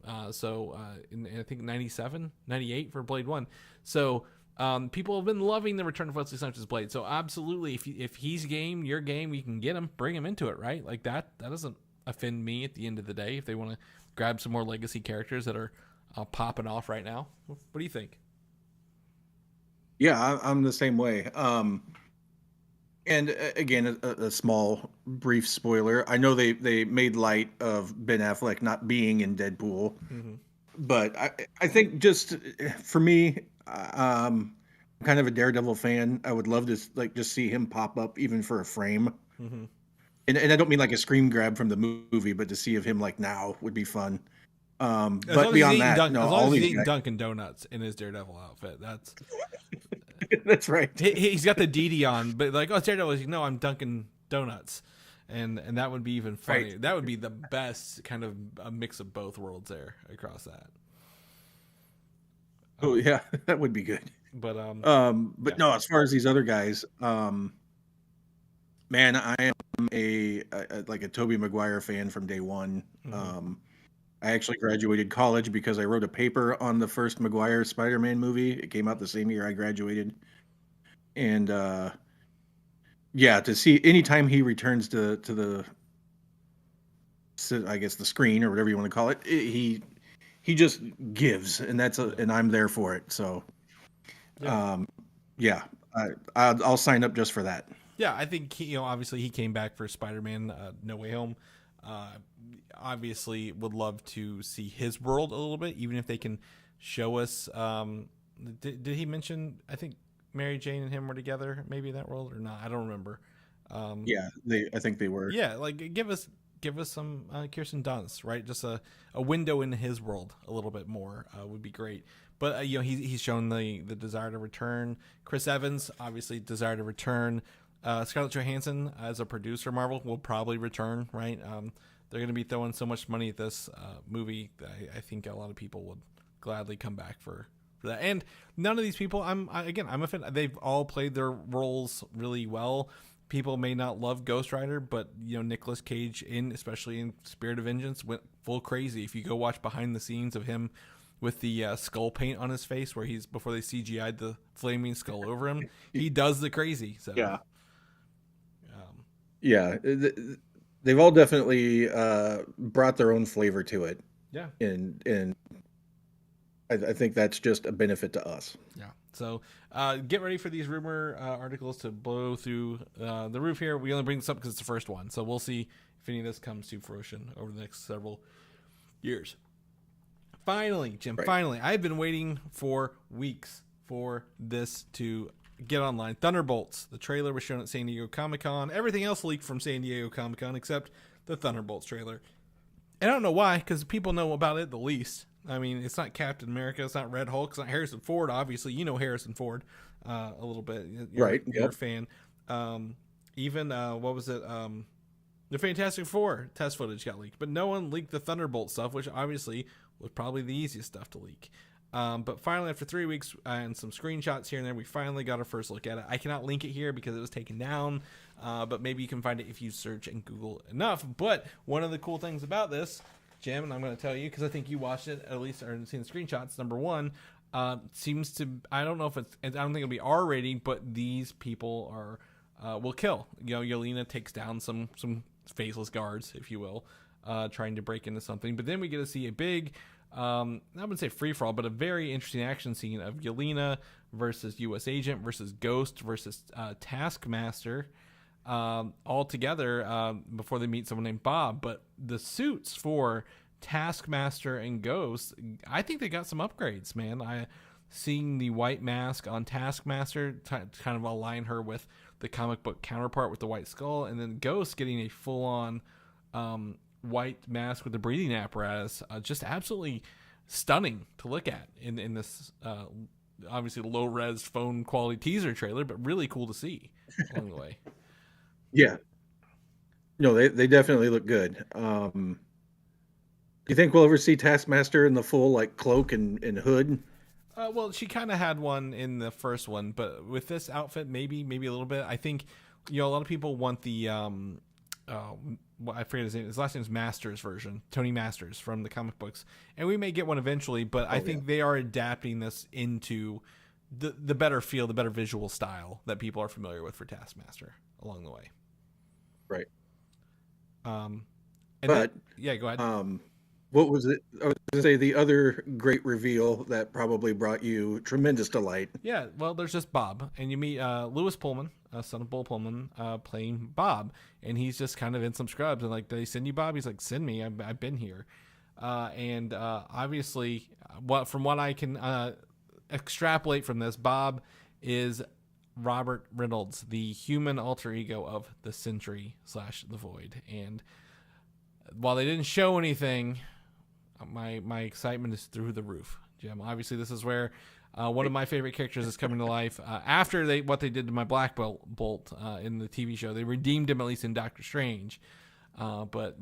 Speaker 2: in I think 97, 98 for Blade 1. So people have been loving the return of Wesley Snipes' Blade. So absolutely, if he's game, your game, you can get him, bring him into it, right? Like that doesn't offend me at the end of the day if they want to grab some more legacy characters that are popping off right now. What do you think?
Speaker 3: Yeah, I'm the same way. And again, a small, brief spoiler. I know they made light of Ben Affleck not being in Deadpool, but I think just for me, I'm kind of a Daredevil fan. I would love to just see him pop up even for a frame. And I don't mean like a screen grab from the movie, but to see of him now would be fun. But beyond that,
Speaker 2: as long as he's eating Dunkin' Donuts in his Daredevil outfit, that's
Speaker 3: that's right.
Speaker 2: He's got the DD on, but it's Daredevil. No, I'm Dunkin' Donuts, and that would be even funny. Right. That would be the best kind of a mix of both worlds there across that.
Speaker 3: Oh yeah, that would be good.
Speaker 2: But
Speaker 3: no, as far as these other guys, man, I am a Tobey Maguire fan from day one. I actually graduated college because I wrote a paper on the first Maguire Spider-Man movie. It came out the same year I graduated. And to see anytime he returns to the, I guess, the screen or whatever you want to call it, he just gives, and and I'm there for it. So, I'll sign up just for that.
Speaker 2: Yeah, I think obviously he came back for Spider-Man No Way Home. Obviously would love to see his world a little bit, even if they can show us. Did he mention? I think Mary Jane and him were together, maybe in that world or not. I don't remember.
Speaker 3: Yeah, I think they were.
Speaker 2: Yeah, like give us some Kirsten Dunst, right? Just a window into his world a little bit more would be great. But he's shown the desire to return. Chris Evans obviously desire to return. Scarlett Johansson as a producer, Marvel will probably return, right? They're going to be throwing so much money at this movie that I think a lot of people would gladly come back for that. And none of these people, I'm a fan. They've all played their roles really well. People may not love Ghost Rider, but Nicolas Cage, especially in Spirit of Vengeance, went full crazy. If you go watch behind the scenes of him with the skull paint on his face, where before they CGI'd the flaming skull over him, he does the crazy. So
Speaker 3: yeah, they've all definitely brought their own flavor to it.
Speaker 2: Yeah,
Speaker 3: and I think that's just a benefit to us.
Speaker 2: Yeah. So get ready for these rumor articles to blow through the roof here. We only bring this up because it's the first one. So we'll see if any of this comes to fruition over the next several years. Finally, Jim, finally. I've been waiting for weeks for this to get online. Thunderbolts. The trailer was shown at San Diego Comic-Con. Everything else leaked from San Diego Comic-Con except the Thunderbolts trailer. And I don't know why, because people know about it the least. I mean, it's not Captain America, it's not Red Hulk, it's not Harrison Ford, obviously. You know Harrison Ford a little bit. You're a fan. Even, what was it? The Fantastic Four test footage got leaked. But no one leaked the Thunderbolt stuff, which obviously was probably the easiest stuff to leak. But finally, after 3 weeks and some screenshots here and there, we finally got our first look at it. I cannot link it here because it was taken down, but maybe you can find it if you search and Google enough. But one of the cool things about this, Jim, and I'm going to tell you because I think you watched it at least or seen the screenshots. Number one, seems to, I don't know if I don't think it'll be R rating, but these people will kill. Yelena takes down some faceless guards, if you will, trying to break into something. But then we get to see a big, I wouldn't say free for all, but a very interesting action scene of Yelena versus U.S. Agent versus Ghost versus Taskmaster. All together before they meet someone named Bob. But the suits for Taskmaster and Ghost, I think they got some upgrades, man. Seeing the white mask on Taskmaster kind of align her with the comic book counterpart with the white skull, and then Ghost getting a full-on white mask with the breathing apparatus, just absolutely stunning to look at in this obviously low-res phone quality teaser trailer, but really cool to see along the way.
Speaker 3: Yeah. No, they definitely look good. Do you think we'll ever see Taskmaster in the full cloak and hood?
Speaker 2: Well, she kind of had one in the first one, but with this outfit, maybe a little bit. I think a lot of people want the I forget his name. His last name is Masters version, Tony Masters from the comic books, and we may get one eventually. But I think they are adapting this into the better feel, the better visual style that people are familiar with for Taskmaster along the way.
Speaker 3: Right.
Speaker 2: Go ahead.
Speaker 3: What was it? I was going to say the other great reveal that probably brought you tremendous delight.
Speaker 2: Yeah, well, there's just Bob, and you meet Lewis Pullman, son of Bull Pullman, playing Bob, and he's just kind of in some scrubs, and did they send you, Bob? He's like, send me, I've been here. And obviously, from what I can extrapolate from this, Bob is Robert Reynolds, the human alter ego of the Sentry / the Void. And while they didn't show anything, my excitement is through the roof, Jim. Obviously, this is where one of my favorite characters is coming to life. After what they did to my Black Bolt in the TV show, they redeemed him at least in Doctor Strange. But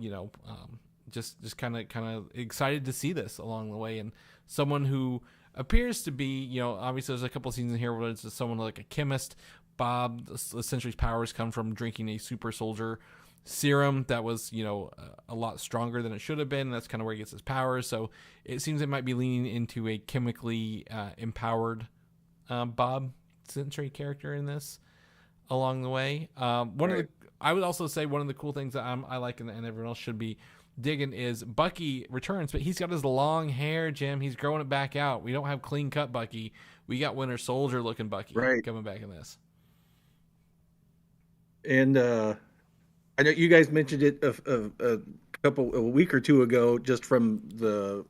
Speaker 2: just kind of excited to see this along the way, and someone who appears to be, obviously there's a couple of scenes in here where it's someone like a chemist. Bob, the Sentry's powers come from drinking a super soldier serum that was, a lot stronger than it should have been. That's kind of where he gets his powers. So it seems it might be leaning into a chemically empowered Bob Sentry character in this along the way. I would also say one of the cool things that I like and everyone else should be digging is Bucky returns, but he's got his long hair, Jim. He's growing it back out. We don't have clean cut Bucky. We got Winter Soldier looking Bucky coming back in this. And
Speaker 3: I know you guys mentioned it a week or two ago, just from the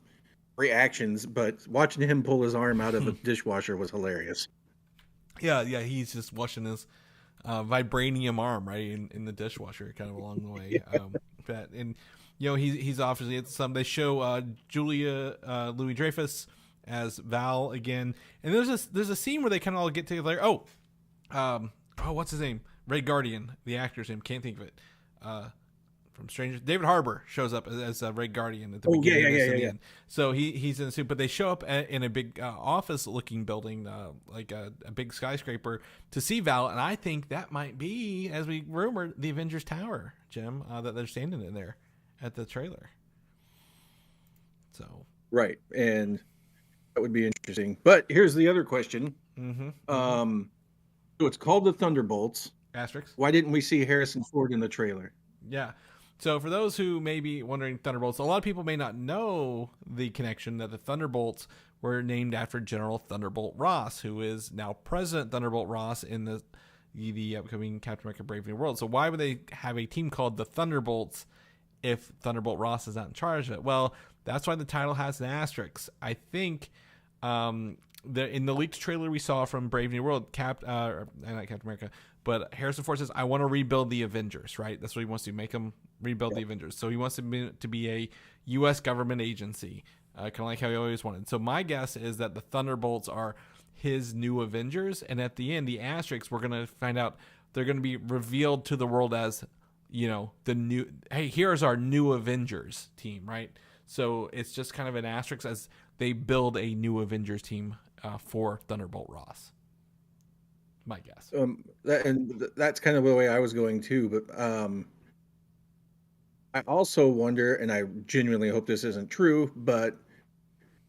Speaker 3: reactions, but watching him pull his arm out of a dishwasher was hilarious.
Speaker 2: Yeah, he's just washing his vibranium arm right in the dishwasher, kind of along the way. And he's obviously it's some. They show Julia Louis Dreyfus as Val again, and there's a scene where they kind of all get together. What's his name? Red Guardian, the actor's name. Can't think of it. From Strangers, David Harbour shows up as Red Guardian at the beginning.
Speaker 3: Yeah.
Speaker 2: So he's in a suit, but they show up in a big office-looking building, like a big skyscraper, to see Val, and I think that might be, as we rumored, the Avengers Tower, Jim, that they're standing in there at the trailer. So
Speaker 3: right, and that would be interesting. But here's the other question. So it's called the Thunderbolts.
Speaker 2: Asterix.
Speaker 3: Why didn't we see Harrison Ford in the trailer?
Speaker 2: Yeah. So for those who may be wondering, Thunderbolts, a lot of people may not know the connection that the Thunderbolts were named after General Thunderbolt Ross, who is now President Thunderbolt Ross in the upcoming Captain America Brave New World. So why would they have a team called the Thunderbolts if Thunderbolt Ross is not in charge of it? Well, that's why the title has an asterisk. I think in the leaked trailer we saw from Brave New World, not Captain America, but Harrison Ford says, I want to rebuild the Avengers, right? That's what he wants to do, make them rebuild the Avengers. So he wants to be a U.S. government agency, kind of like how he always wanted. So my guess is that the Thunderbolts are his new Avengers, and at the end, the asterisks, we're going to find out they're going to be revealed to the world as, the new, hey, here's our new Avengers team, right? So it's just kind of an asterisk as they build a new Avengers team for Thunderbolt Ross. My guess.
Speaker 3: That's kind of the way I was going too. But I also wonder, and I genuinely hope this isn't true, but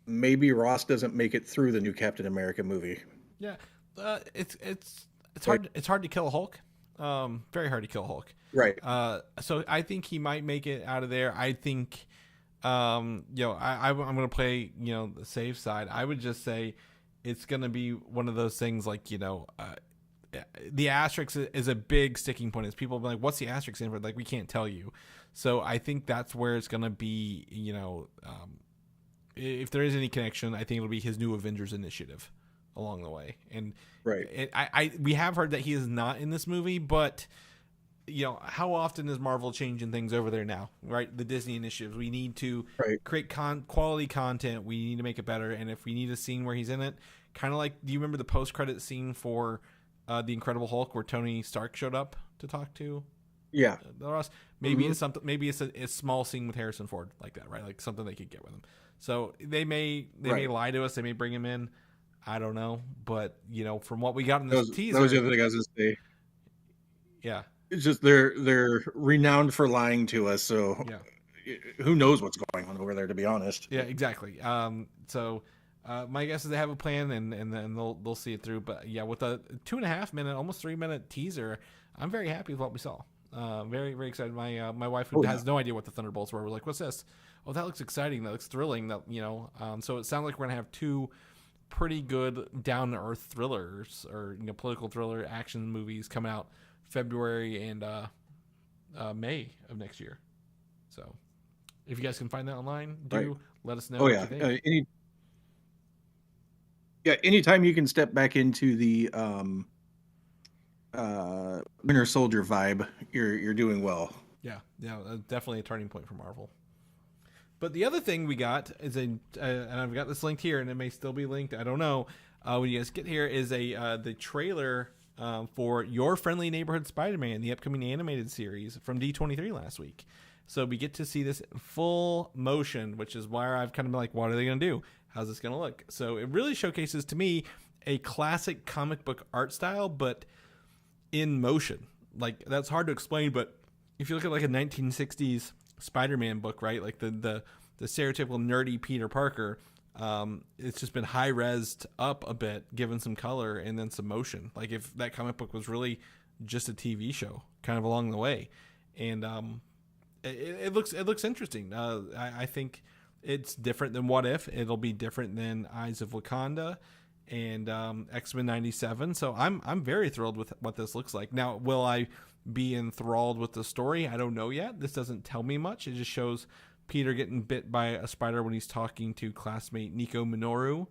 Speaker 3: maybe Ross doesn't make it through the new Captain America movie.
Speaker 2: Yeah, it's hard. It's hard to kill a Hulk. Very hard to kill a Hulk.
Speaker 3: Right.
Speaker 2: So I think he might make it out of there. I think, I'm going to play, the safe side. I would just say it's going to be one of those things like, the asterisk is a big sticking point. Is people be like, what's the asterisk in for? Like, we can't tell you. So I think that's where it's going to be, if there is any connection, I think it'll be his new Avengers initiative along the way. And
Speaker 3: right.
Speaker 2: We have heard that he is not in this movie, but how often is Marvel changing things over there now, right? The Disney initiatives. We need to create quality content. We need to make it better. And if we need a scene where he's in it, kind of like, do you remember the post-credit scene for The Incredible Hulk where Tony Stark showed up to talk to Ross? Maybe it's something. Maybe it's a small scene with Harrison Ford like that, right? Like something they could get with him. So they may lie to us. They may bring him in. I don't know, but from what we got in this teaser,
Speaker 3: that was the other thing I was going to say.
Speaker 2: Yeah,
Speaker 3: it's just they're renowned for lying to us. So who knows what's going on over there? To be honest.
Speaker 2: Yeah, exactly. So my guess is they have a plan and they'll see it through. But yeah, with a 2.5 minute, almost 3 minute teaser, I'm very happy with what we saw. Very, very excited. My wife who has no idea what the Thunderbolts were like, what's this? Oh, that looks exciting. That looks thrilling. That so it sounds like we're gonna have two pretty good down to earth thrillers or political thriller action movies coming out February and May of next year. So if you guys can find that online, let us know.
Speaker 3: Oh yeah, anytime you can step back into the Winter Soldier vibe, you're doing well.
Speaker 2: Yeah, definitely a turning point for Marvel. But the other thing we got is and I've got this linked here, and it may still be linked. I don't know. When you guys get here, is the trailer for Your Friendly Neighborhood Spider-Man, the upcoming animated series from D23 last week. So we get to see this full motion, which is why I've kind of been like, what are they going to do? How's this going to look? So it really showcases to me a classic comic book art style, but in motion. Like, that's hard to explain, but if you look at like a 1960s Spider-Man book, right? Like the stereotypical nerdy Peter Parker, it's just been high-resed up a bit, given some color and then some motion. Like if that comic book was really just a TV show kind of along the way. And it looks interesting. I think it's different than What If. It'll be different than Eyes of Wakanda and X-Men 97. So I'm very thrilled with what this looks like. Now, will I be enthralled with the story? I don't know yet. This doesn't tell me much. It just shows Peter getting bit by a spider when he's talking to classmate Nico Minoru,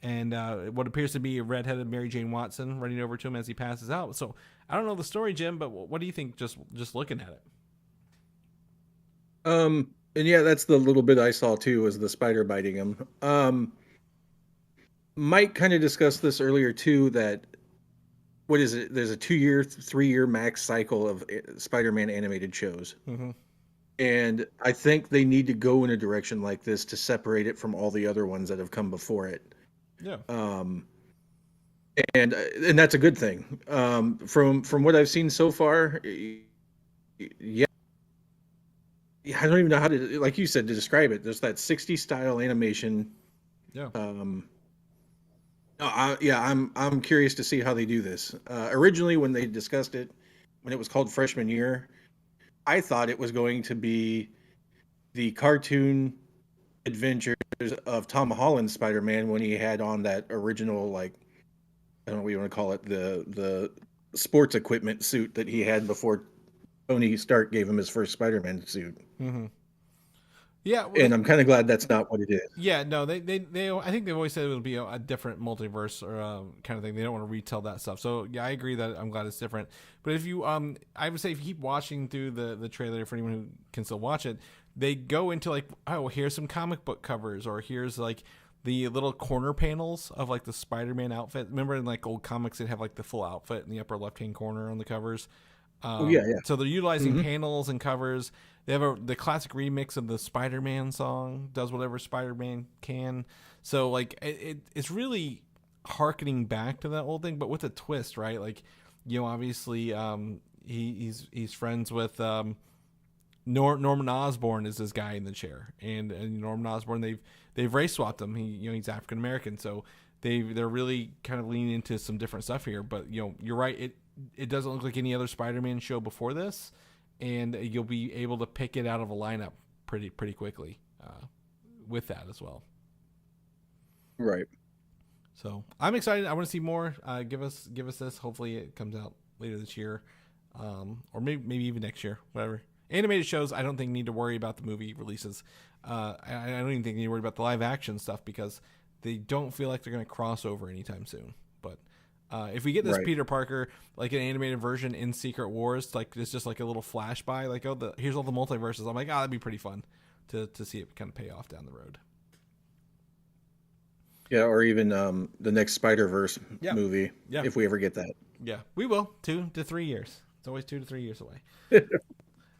Speaker 2: and what appears to be a redheaded Mary Jane Watson running over to him as he passes out. So I don't know the story, Jim, but what do you think? Just looking at it.
Speaker 3: And yeah, that's the little bit I saw too, was the spider biting him. Mike kind of discussed this earlier too, that what is it? There's a 2-year, 3-year max cycle of Spider-Man animated shows.
Speaker 2: Mm-hmm.
Speaker 3: And I think they need to go in a direction like this to separate it from all the other ones that have come before it.
Speaker 2: Yeah.
Speaker 3: And that's a good thing. From what I've seen so far, yeah, I don't even know how to, like you said, to describe it. There's that 60s style animation.
Speaker 2: Yeah.
Speaker 3: I'm curious to see how they do this. Originally, when they discussed it, when it was called Freshman Year, I thought it was going to be the cartoon adventures of Tom Holland's Spider-Man when he had on that original, like, I don't know what you want to call it, the sports equipment suit that he had before Tony Stark gave him his first Spider-Man suit.
Speaker 2: Mm-hmm. Yeah, well,
Speaker 3: and I'm kind of glad that's not what it is.
Speaker 2: Yeah, no, they I think they've always said it would be a different multiverse or kind of thing. They don't want to retell that stuff. So yeah, I agree that I'm glad it's different. But if you I would say if you keep watching through the trailer, for anyone who can still watch it, they go into like, oh, here's some comic book covers, or here's like the little corner panels of like the Spider-Man outfit. Remember in like old comics they'd have like the full outfit in the upper left hand corner on the covers.
Speaker 3: Yeah.
Speaker 2: So they're utilizing panels and covers. They have the classic remix of the Spider-Man song, Does Whatever Spider-Man Can. So like it's really harkening back to that old thing, but with a twist, right? Like, you know, obviously he's friends with Norman Osborn is this guy in the chair, and Norman Osborn they've race swapped him. He's African American, so they're really kind of leaning into some different stuff here. But you know, you're right. It doesn't look like any other Spider-Man show before this, and you'll be able to pick it out of a lineup pretty quickly with that as well.
Speaker 3: Right.
Speaker 2: So I'm excited. I want to see more. Give us this. Hopefully it comes out later this year, or maybe even next year. Whatever. Animated shows, I don't think need to worry about the movie releases. I don't even think they need to worry about the live action stuff because they don't feel like they're going to cross over anytime soon. But if we get this Peter Parker, like an animated version in Secret Wars, like it's just like a little flash by, like, oh, here's all the multiverses. I'm like, that'd be pretty fun to see it kind of pay off down the road.
Speaker 3: Yeah, or even the next Spider-Verse movie, if we ever get that.
Speaker 2: Yeah, we will. 2 to 3 years. It's always 2 to 3 years away.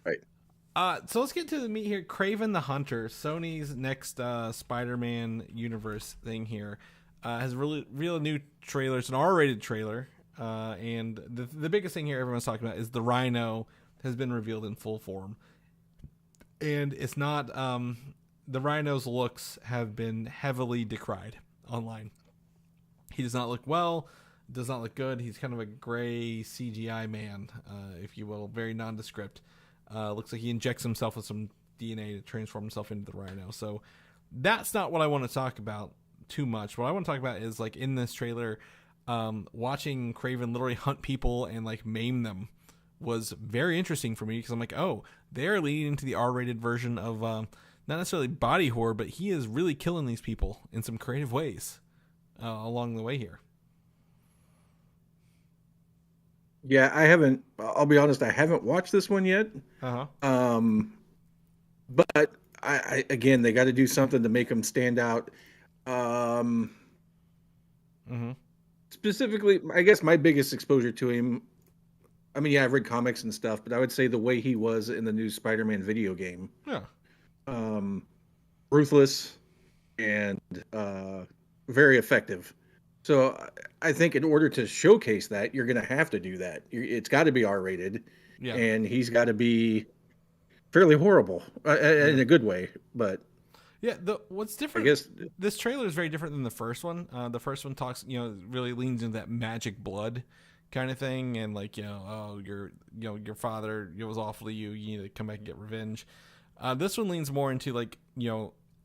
Speaker 3: Right.
Speaker 2: So let's get to the meat here. Kraven the Hunter, Sony's next Spider-Man universe thing here, has real new trailers, an R-rated trailer, and the biggest thing here everyone's talking about is the Rhino has been revealed in full form, and it's not the Rhino's looks have been heavily decried online. He does not look well, does not look good. He's kind of a gray CGI man, if you will, very nondescript. Looks like he injects himself with some DNA to transform himself into the Rhino. So that's not what I want to talk about too much. What I want to talk about is, like, in this trailer, watching Kraven literally hunt people and like maim them was very interesting for me, because I'm like, oh, they're leading into the R-rated version of not necessarily body horror, but he is really killing these people in some creative ways along the way here.
Speaker 3: Yeah, I'll be honest, I haven't watched this one yet. But I again, they got to do something to make him stand out. Specifically, I guess my biggest exposure to him, I mean, yeah, I've read comics and stuff, but I would say the way he was in the new Spider-Man video game.
Speaker 2: Yeah.
Speaker 3: Ruthless and very effective. So I think in order to showcase that, you're going to have to do that. It's got to be R-rated, and he's got to be fairly horrible in a good way. But
Speaker 2: yeah, what's different? I guess this trailer is very different than the first one. The first one talks, really leans into that magic blood kind of thing, and like, your father, it was awful to you. You need to come back and get revenge. This one leans more into like,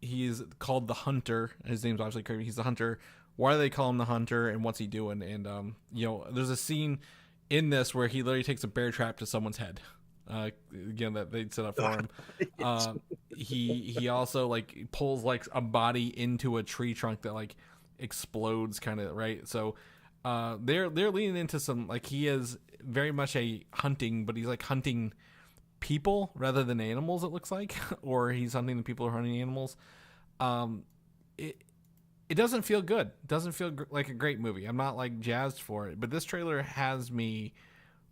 Speaker 2: he's called the Hunter. His name's obviously Kraven. He's the Hunter. Why do they call him the Hunter, and what's he doing? And there's a scene in this where he literally takes a bear trap to someone's head. Again, that they set up for him. He also like pulls like a body into a tree trunk that like explodes kind of, right? So they're leaning into some, like, he is very much a hunting, but he's like hunting people rather than animals, it looks like, or he's hunting the people who are hunting animals. It doesn't feel good. It doesn't feel like a great movie. I'm not like jazzed for it, but this trailer has me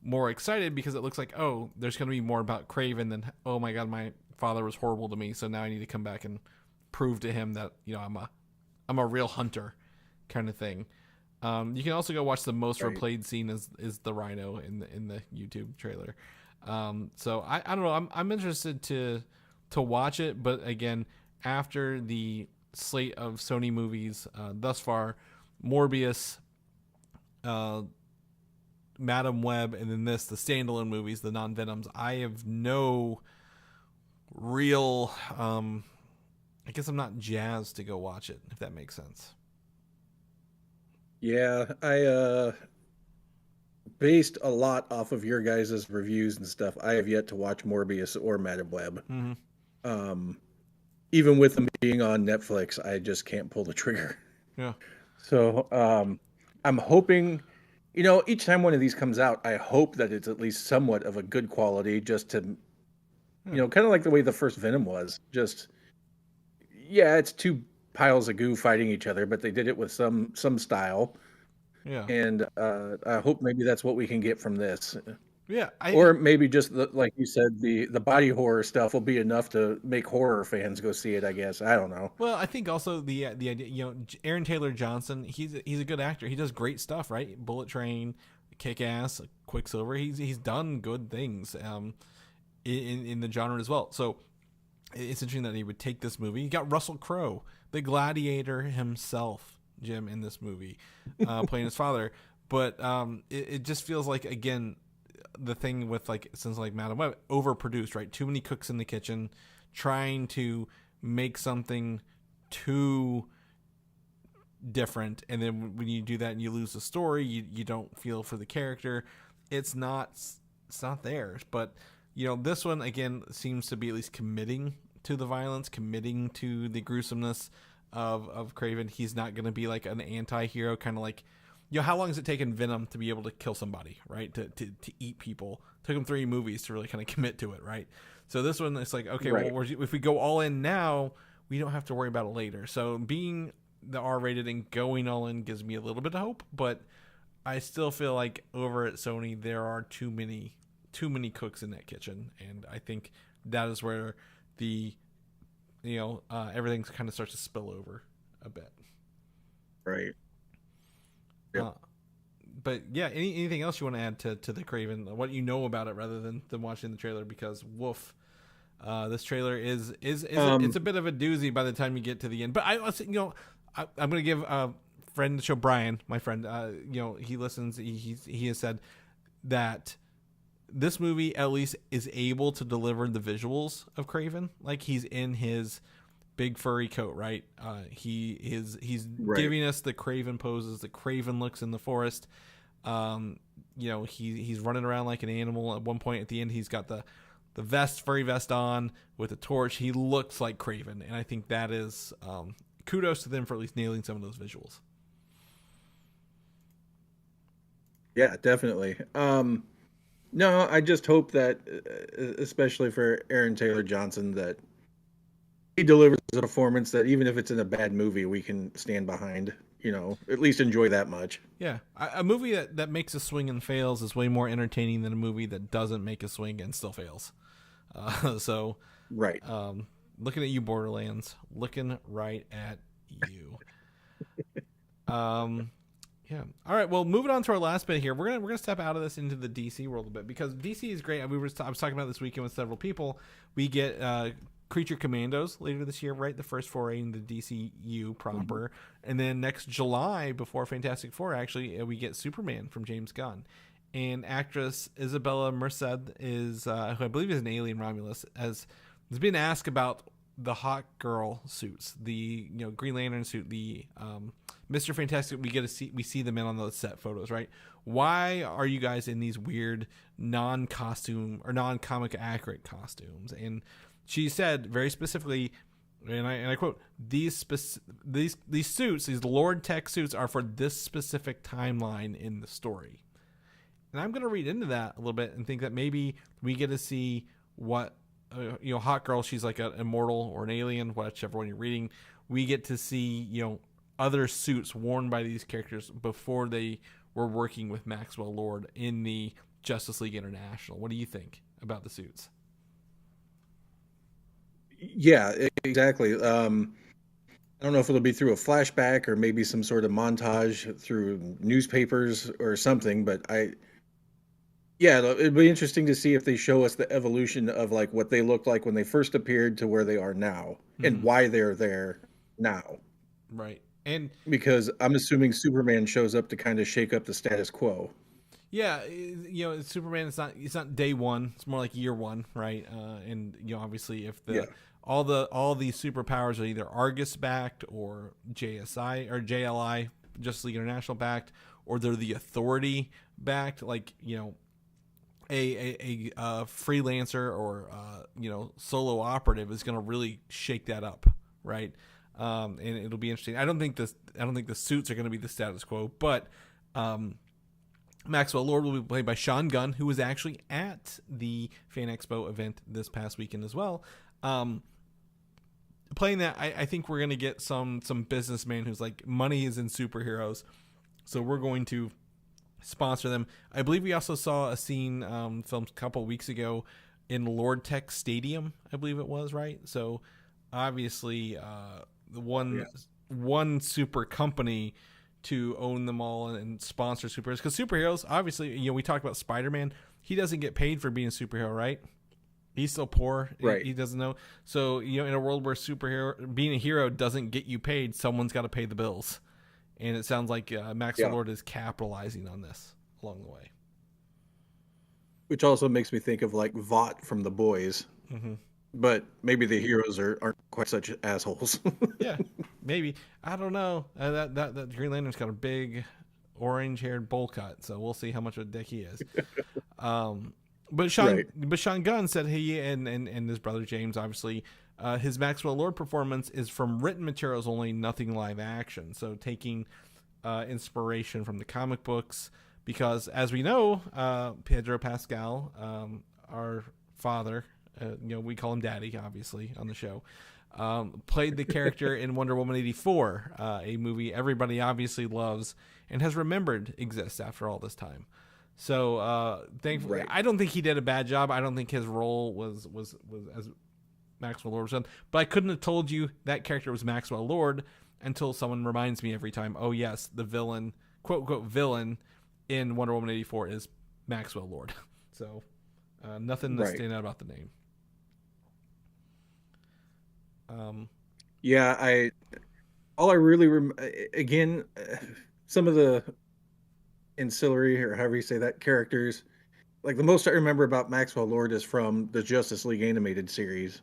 Speaker 2: more excited because it looks like, oh, there's going to be more about Kraven than, oh my God, my father was horrible to me, so now I need to come back and prove to him that, you know, I'm a real hunter kind of thing. You can also go watch the most replayed scene is the rhino in the YouTube trailer. So I don't know. I'm interested to watch it, but again, after the slate of Sony movies thus far, Morbius, Madam Web, and then the standalone movies, the non-Venoms, I have no real, I guess I'm not jazzed to go watch it, if that makes sense.
Speaker 3: Yeah, I based a lot off of your guys' reviews and stuff. I have yet to watch Morbius or Madam Web.
Speaker 2: Mm-hmm.
Speaker 3: Even with them being on Netflix, I just can't pull the trigger.
Speaker 2: Yeah.
Speaker 3: So I'm hoping, you know, each time one of these comes out, I hope that it's at least somewhat of a good quality, just to, you know, kind of like the way the first Venom was. Just, yeah, it's two piles of goo fighting each other, but they did it with some style.
Speaker 2: Yeah.
Speaker 3: And I hope maybe that's what we can get from this.
Speaker 2: Yeah,
Speaker 3: or maybe just like you said, the body horror stuff will be enough to make horror fans go see it, I guess. I don't know.
Speaker 2: Well, I think also the idea, you know, Aaron Taylor Johnson, he's a good actor. He does great stuff, right? Bullet Train, Kick-Ass, Quicksilver. He's done good things in the genre as well. So it's interesting that he would take this movie. You got Russell Crowe, the Gladiator himself, Jim, in this movie, playing his father. But it just feels like, again, the thing with, like, since like Madam Web, overproduced, right? Too many cooks in the kitchen trying to make something too different, and then when you do that and you lose the story, you don't feel for the character. It's not there. But, you know, this one again seems to be at least committing to the violence, committing to the gruesomeness of Kraven. He's not going to be like an anti-hero, kind of like, you know, how long has it taken Venom to be able to kill somebody, right? To eat people. It took him 3 movies to really kind of commit to it, right? So this one, it's like, okay, right. Well, if we go all in now, we don't have to worry about it later. So being the R-rated and going all in gives me a little bit of hope, but I still feel like over at Sony there are too many cooks in that kitchen, and I think that is where the, you know, everything kind of starts to spill over a bit.
Speaker 3: Right. Yep.
Speaker 2: But yeah, anything else you want to add to the Kraven? What you know about it, rather than watching the trailer? Because woof, this trailer is it's a bit of a doozy by the time you get to the end. But I'm going to give friend of the show, Brian, my friend. You know, he listens. He has said that this movie at least is able to deliver the visuals of Kraven. Like, he's in his big furry coat, right? He's right. Giving us the Kraven poses, the Kraven looks in the forest. You know, he's running around like an animal. At one point at the end, he's got the furry vest on with a torch. He looks like Kraven, and I think that is kudos to them for at least nailing some of those visuals.
Speaker 3: Yeah, definitely. No, I just hope that, especially for Aaron Taylor Johnson, that he delivers a performance that even if it's in a bad movie, we can stand behind, you know, at least enjoy that much.
Speaker 2: Yeah. A movie that makes a swing and fails is way more entertaining than a movie that doesn't make a swing and still fails. So,
Speaker 3: right.
Speaker 2: Looking at you, Borderlands, looking right at you. Yeah. All right. Well, moving on to our last bit here, we're gonna step out of this into the DC world a bit, because DC is great. I was talking about this weekend with several people. We get Creature Commandos later this year, right? The first foray in the DCU proper, and then next July, before Fantastic Four, actually, we get Superman from James Gunn, and actress Isabella Merced is, who I believe is an alien Romulus, has been asked about the Hawk Girl suits, the Green Lantern suit, the Mr. Fantastic. We see them in on those set photos, right? Why are you guys in these weird non-costume or non-comic accurate costumes? And she said very specifically, and I quote, these suits, these Lord Tech suits, are for this specific timeline in the story. And I'm going to read into that a little bit and think that maybe we get to see what, Hot Girl, she's like an immortal or an alien, whichever one you're reading. We get to see, other suits worn by these characters before they were working with Maxwell Lord in the Justice League International. What do you think about the suits?
Speaker 3: Yeah, exactly. I don't know if it'll be through a flashback or maybe some sort of montage through newspapers or something, but it'd be interesting to see if they show us the evolution of like what they looked like when they first appeared to where they are now and why they're there now.
Speaker 2: Right. And
Speaker 3: because I'm assuming Superman shows up to kind of shake up the status quo.
Speaker 2: Yeah, Superman, it's not day one, it's more like year one, right? And obviously if all these superpowers are either Argus backed or JSI or JLI, Justice League International backed, or they're the Authority backed, like a freelancer or solo operative is going to really shake that up, right? And it'll be interesting. I don't think the suits are going to be the status quo, but Maxwell Lord will be played by Sean Gunn, who was actually at the Fan Expo event this past weekend as well. Playing that, I think we're going to get some businessman who's like, money is in superheroes, so we're going to sponsor them. I believe we also saw a scene filmed a couple weeks ago in Lord Tech Stadium, I believe it was, right? So obviously the one super company to own them all and sponsor superheroes, because superheroes, obviously, we talked about Spider-Man. He doesn't get paid for being a superhero, right? He's still poor.
Speaker 3: Right.
Speaker 2: He doesn't know. So, in a world where being a hero doesn't get you paid, someone's got to pay the bills. And it sounds like Maxwell Lord is capitalizing on this along the way.
Speaker 3: Which also makes me think of like Vought from The Boys. Mm-hmm. But maybe the heroes aren't quite such assholes.
Speaker 2: Yeah, maybe. I don't know. That Green Lantern's got a big orange-haired bowl cut, so we'll see how much of a dick he is. But Sean Gunn said he and his brother James, obviously, his Maxwell Lord performance is from written materials only, nothing live action. So taking inspiration from the comic books, because as we know, Pedro Pascal, our father, we call him Daddy, obviously, on the show, played the character in Wonder Woman 84, a movie everybody obviously loves and has remembered exists after all this time. So thankfully, right. I don't think he did a bad job. I don't think his role was as Maxwell Lord was done. But I couldn't have told you that character was Maxwell Lord until someone reminds me every time, oh yes, the villain, quote unquote villain in Wonder Woman 84 is Maxwell Lord. So nothing to stand out about the name.
Speaker 3: All I really again, some of the ancillary, or however you say that, characters, like the most I remember about Maxwell Lord is from the Justice League animated series,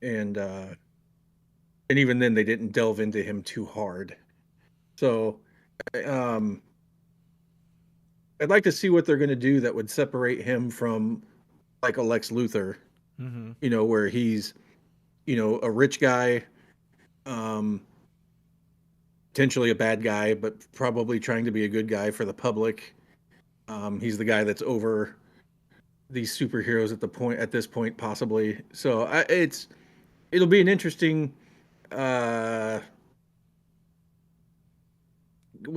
Speaker 3: and even then they didn't delve into him too hard. So I'd like to see what they're going to do that would separate him from like a Lex Luthor, where he's a rich guy, potentially a bad guy, but probably trying to be a good guy for the public. He's the guy that's over these superheroes at this point, possibly. So it'll be an interesting. What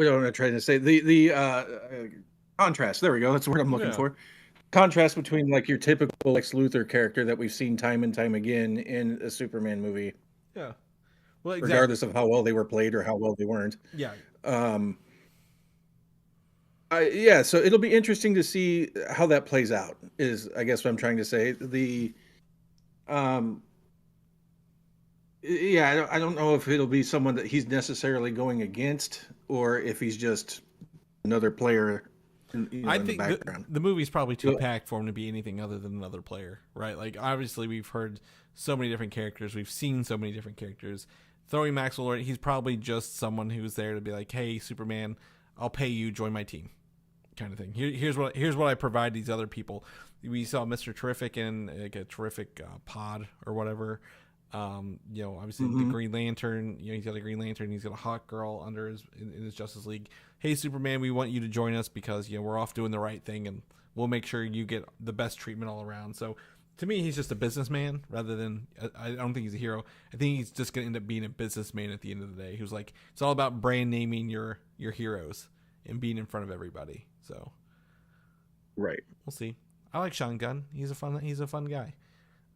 Speaker 3: am I trying to say? The contrast. There we go. That's the word I'm looking for. Contrast between like your typical Lex Luthor character that we've seen time and time again in a Superman movie.
Speaker 2: Yeah. Well, exactly.
Speaker 3: Regardless of how well they were played or how well they weren't.
Speaker 2: Yeah.
Speaker 3: So it'll be interesting to see how that plays out, is I guess what I'm trying to say. I don't know if it'll be someone that he's necessarily going against, or if he's just another player
Speaker 2: I think the movie's probably too packed for him to be anything other than another player, right? Like, obviously, we've heard so many different characters. We've seen so many different characters. Throwing Maxwell Lord, he's probably just someone who's there to be like, hey, Superman, I'll pay you, join my team, kind of thing. Here's what I provide these other people. We saw Mr. Terrific in like a Terrific pod or whatever, Obviously the Green Lantern. He's got a Green Lantern. He's got a Hawk Girl under in his Justice League. Hey, Superman, we want you to join us because we're off doing the right thing, and we'll make sure you get the best treatment all around. So to me, he's just a businessman rather than. I don't think he's a hero. I think he's just gonna end up being a businessman at the end of the day. He was like, it's all about brand naming your heroes and being in front of everybody. So,
Speaker 3: right,
Speaker 2: we'll see. I like Sean Gunn. He's a fun guy.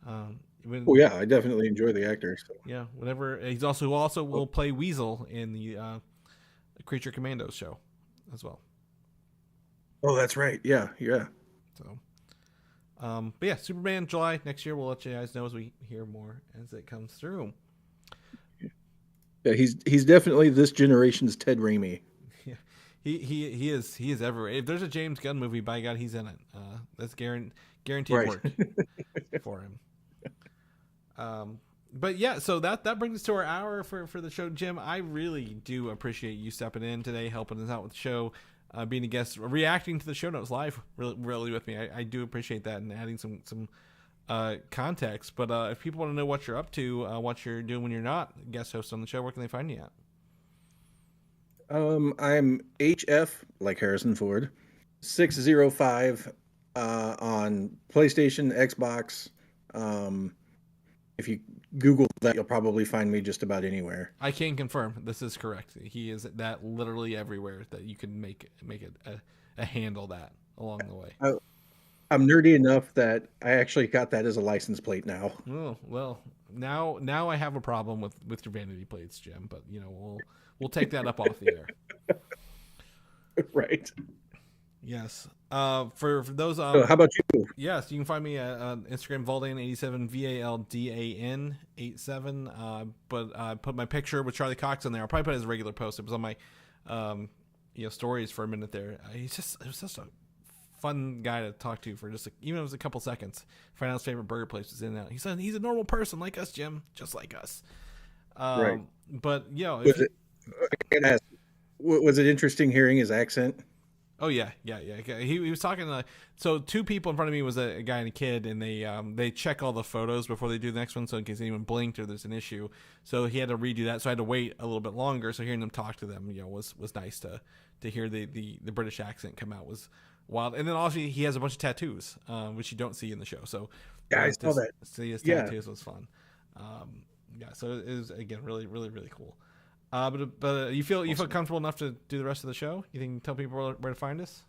Speaker 3: Yeah, I definitely enjoy the actor. So.
Speaker 2: Yeah, whenever he's also will play Weasel in the Creature Commandos show as well.
Speaker 3: Oh, that's right. Yeah.
Speaker 2: So, but yeah, Superman July next year. We'll let you guys know as we hear more as it comes through.
Speaker 3: Yeah, he's definitely this generation's Ted Raimi.
Speaker 2: Yeah, he is everywhere. If there's a James Gunn movie, by God, he's in it. That's guaranteed work for him. But yeah, so that brings us to our hour for the show. Jim, I really do appreciate you stepping in today, helping us out with the show, being a guest, reacting to the show notes live really with me. I do appreciate that and adding some context. But if people want to know what you're up to, what you're doing when you're not guest host on the show, where can they find you at?
Speaker 3: I'm HF, like Harrison Ford, 605 on PlayStation, Xbox. If you Google that, you'll probably find me just about anywhere.
Speaker 2: I can confirm this is correct. He is that literally everywhere that you can make it a handle that along the way.
Speaker 3: I'm nerdy enough that I actually got that as a license plate now.
Speaker 2: Oh, well, now I have a problem with your vanity plates, Jim, but we'll take that up off the air.
Speaker 3: Right.
Speaker 2: Yes. For those.
Speaker 3: So how about you?
Speaker 2: Yes, you can find me at Instagram Valdan87 VALDAN87. But I put my picture with Charlie Cox on there. I'll probably put it as a regular post. It was on my stories for a minute there. It was just a fun guy to talk to for just even if it was a couple seconds. Find out his favorite burger place was in and out. He said he's a normal person like us, Jim, just like us.
Speaker 3: Right.
Speaker 2: But
Speaker 3: was it interesting hearing his accent?
Speaker 2: Oh yeah. He was talking. So two people in front of me was a guy and a kid, and they check all the photos before they do the next one, so in case anyone blinked or there's an issue. So he had to redo that, so I had to wait a little bit longer. So hearing them talk to them, was nice to hear the British accent come out was wild. And then also he has a bunch of tattoos, which you don't see in the show. So
Speaker 3: I saw that.
Speaker 2: See his tattoos was fun. So it was again really really really cool. But you feel comfortable enough to do the rest of the show? You think tell people where to find us?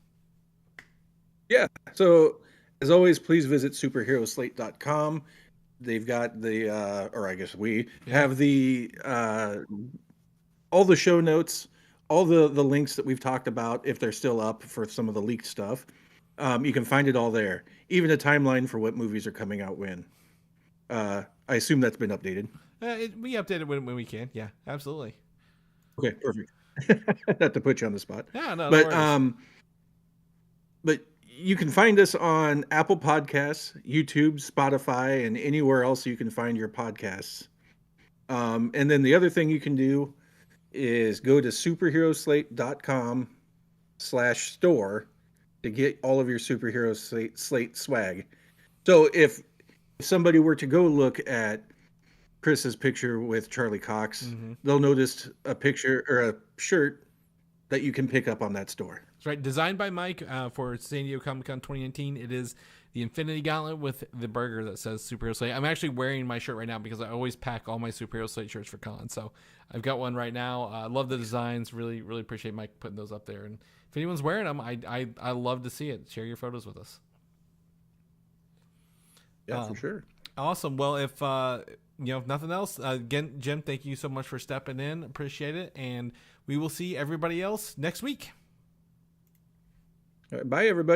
Speaker 3: Yeah. So as always, please visit superheroslate.com. They've got or I guess we have all the show notes, all the links that we've talked about, if they're still up for some of the leaked stuff. You can find it all there. Even a timeline for what movies are coming out when. I assume that's been updated.
Speaker 2: We update it when we can. Yeah, absolutely.
Speaker 3: Okay, perfect. Not to put you on the spot.
Speaker 2: Yeah, no.
Speaker 3: But you can find us on Apple Podcasts, YouTube, Spotify, and anywhere else you can find your podcasts. And then the other thing you can do is go to superheroslate.com/store to get all of your Superhero Slate swag. So if somebody were to go look at Chris's picture with Charlie Cox, they'll notice a picture or a shirt that you can pick up on that store.
Speaker 2: That's right. Designed by Mike for San Diego Comic-Con 2019. It is the Infinity Gauntlet with the burger that says Superhero Slate. I'm actually wearing my shirt right now because I always pack all my Superhero Slate shirts for con. So I've got one right now. I love the designs. Really, really appreciate Mike putting those up there. And if anyone's wearing them, I love to see it. Share your photos with us.
Speaker 3: Yeah, for sure.
Speaker 2: Awesome. Well, if nothing else, again, Jim, thank you so much for stepping in. Appreciate it. And we will see everybody else next week.
Speaker 3: All right, bye, everybody.